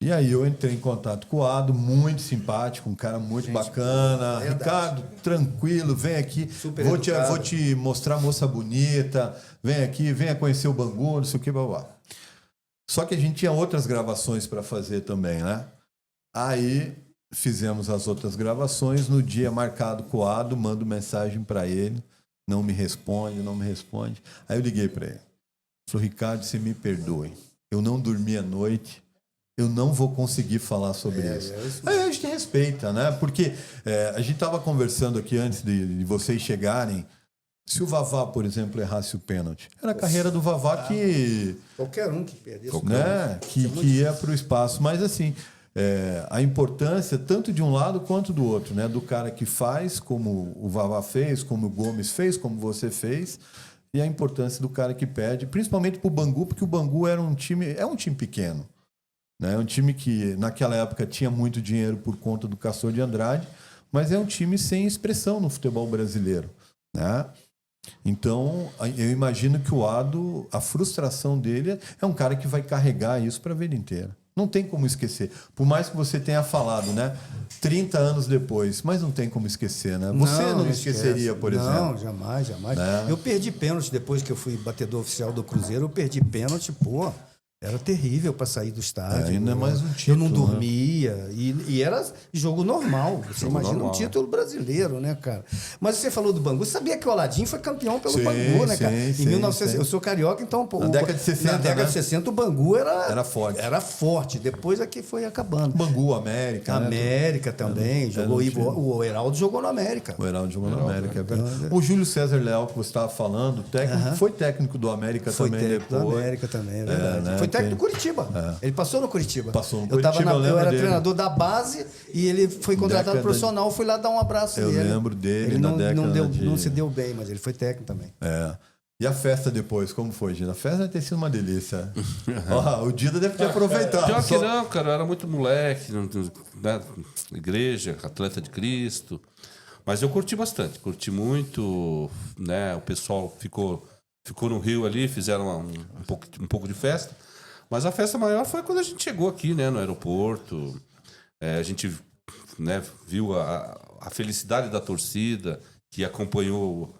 E aí eu entrei em contato com o Ado, muito simpático, um cara muito bacana. Ricardo, tranquilo, vem aqui. Vou te mostrar a moça bonita. Vem aqui, venha conhecer o Bangu, não sei o que, blá, blá. Só que a gente tinha outras gravações para fazer também, né? Aí fizemos as outras gravações. No dia marcado com o Ado, mando mensagem para ele. Não me responde. Aí eu liguei para ele. Falei, Ricardo, você me perdoe. Eu não dormi à noite. Eu não vou conseguir falar sobre isso. Aí a gente respeita, né? Porque a gente estava conversando aqui antes de vocês chegarem. Se o Vavá, por exemplo, errasse o pênalti, era a carreira do Vavá que... Qualquer um que perdesse. Né? Que ia para o espaço. Mas, assim, a importância tanto de um lado quanto do outro, né? Do cara que faz, como o Vavá fez, como o Gomes fez, como você fez, e a importância do cara que perde, principalmente para o Bangu, porque o Bangu é um time pequeno. É um time que, naquela época, tinha muito dinheiro por conta do Castor de Andrade, mas é um time sem expressão no futebol brasileiro, né? Então, eu imagino que o Ado, a frustração dele é um cara que vai carregar isso para a vida inteira. Não tem como esquecer. Por mais que você tenha falado, né? 30 anos depois, mas não tem como esquecer, né? Você não esqueceria, por exemplo. Não, jamais. Eu perdi pênalti depois que eu fui batedor oficial do Cruzeiro, eu perdi pênalti, Era terrível para sair do estádio. Ainda é mais um título. Eu não dormia. E era jogo normal. Você imagina normal. um título brasileiro, né, cara? Mas você falou do Bangu. Você sabia que o Aladim foi campeão pelo Sim, Bangu, né, cara? sim, Em 1960. sim. Eu sou carioca, então... Pô, Na década de 60, na década né? de 60, o Bangu era forte. Era forte. Depois é que foi acabando. Bangu, América. né? América também. Jogou um time. o Heraldo jogou no América. O Heraldo jogou na América. É verdade. O Júlio César Leal, que você estava falando, técnico, foi técnico do América Foi também técnico depois. do América também, é verdade. né, Foi técnico tem- do Curitiba. Ele passou no Curitiba. Passou no Eu tava Curitiba, eu eu lembro era dele. treinador da base e ele foi contratado Década profissional. Fui lá dar um abraço Eu nele. lembro dele Ele na não, década não de- se deu bem, mas ele foi técnico também. É. E a festa depois, como foi, Gina? A festa deve ter sido uma delícia. Ó, o Dida deve ter aproveitado. Pior que Só- não, cara, eu era muito moleque, né? Igreja, atleta de Cristo. Mas eu curti bastante, curti muito, né? O pessoal ficou no Rio ali, fizeram um pouco de festa. Mas a festa maior foi quando a gente chegou aqui, né? No aeroporto. A gente, né, viu a felicidade da torcida que acompanhou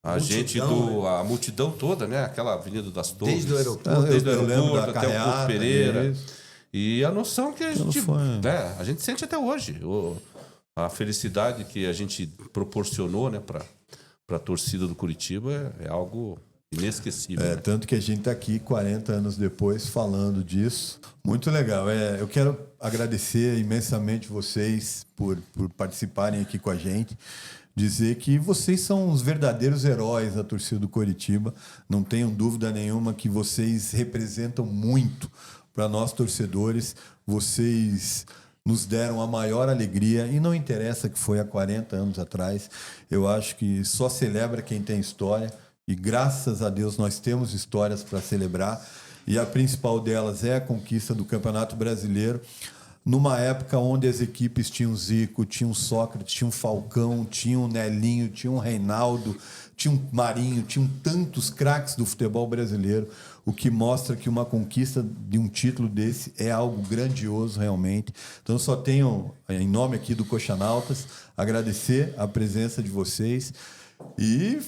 a gente, a multidão toda, né? Aquela Avenida das Torres. Desde o aeroporto. Desde o Eu lembro aeroporto da até o carreata, Porto Pereira. isso. E a noção que a gente, foi. né, a gente sente até hoje. A felicidade que a gente proporcionou, né, para a torcida do Curitiba é algo inesquecível. É, né? tanto que a gente está aqui 40 anos depois falando disso. Muito legal. Eu quero agradecer imensamente vocês por participarem aqui com a gente. Dizer que vocês são os verdadeiros heróis da torcida do Coritiba. Não tenham dúvida nenhuma que vocês representam muito para nós torcedores. Vocês nos deram a maior alegria e não interessa que foi há 40 anos atrás. Eu acho que só celebra quem tem história e graças a Deus nós temos histórias para celebrar e a principal delas é a conquista do Campeonato Brasileiro numa época onde as equipes tinham Zico, tinham Sócrates, tinham Falcão, tinham Nelinho, tinham Reinaldo, tinham Marinho, tinham tantos craques do futebol brasileiro, o que mostra que uma conquista de um título desse é algo grandioso realmente. Então eu só tenho, em nome aqui do Coxanautas, agradecer a presença de vocês e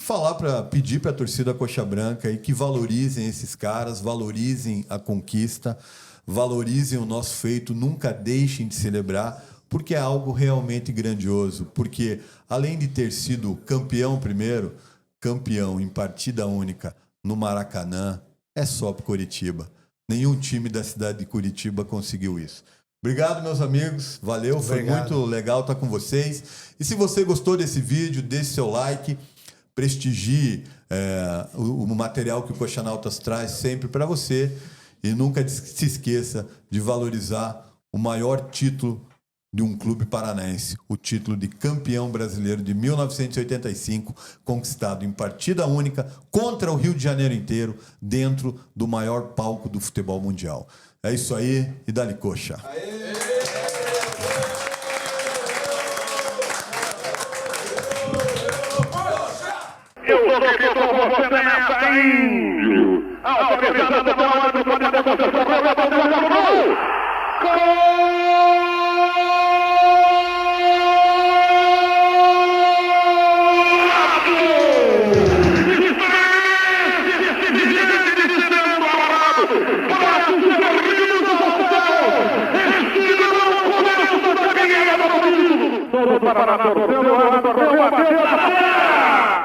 pedir para a torcida Coxa Branca aí que valorizem esses caras, valorizem a conquista, valorizem o nosso feito, nunca deixem de celebrar, porque é algo realmente grandioso. Porque, além de ter sido campeão primeiro, campeão em partida única no Maracanã, é só para Curitiba. Nenhum time da cidade de Curitiba conseguiu isso. Obrigado, meus amigos. Valeu, foi muito legal estar com vocês. E se você gostou desse vídeo, deixe seu like, prestigie o material que o Coxanautas traz sempre para você. E nunca se esqueça de valorizar o maior título de um clube paranaense, o título de campeão brasileiro de 1985, conquistado em partida única contra o Rio de Janeiro inteiro, dentro do maior palco do futebol mundial. É isso aí e dá-lhe coxa. Eu sou aqui com você nessa, índio. Autorizada da bola do poder da concessão.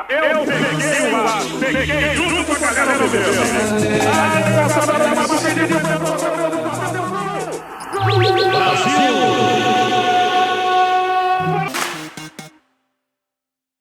Eu peguei junto com a galera do Deus.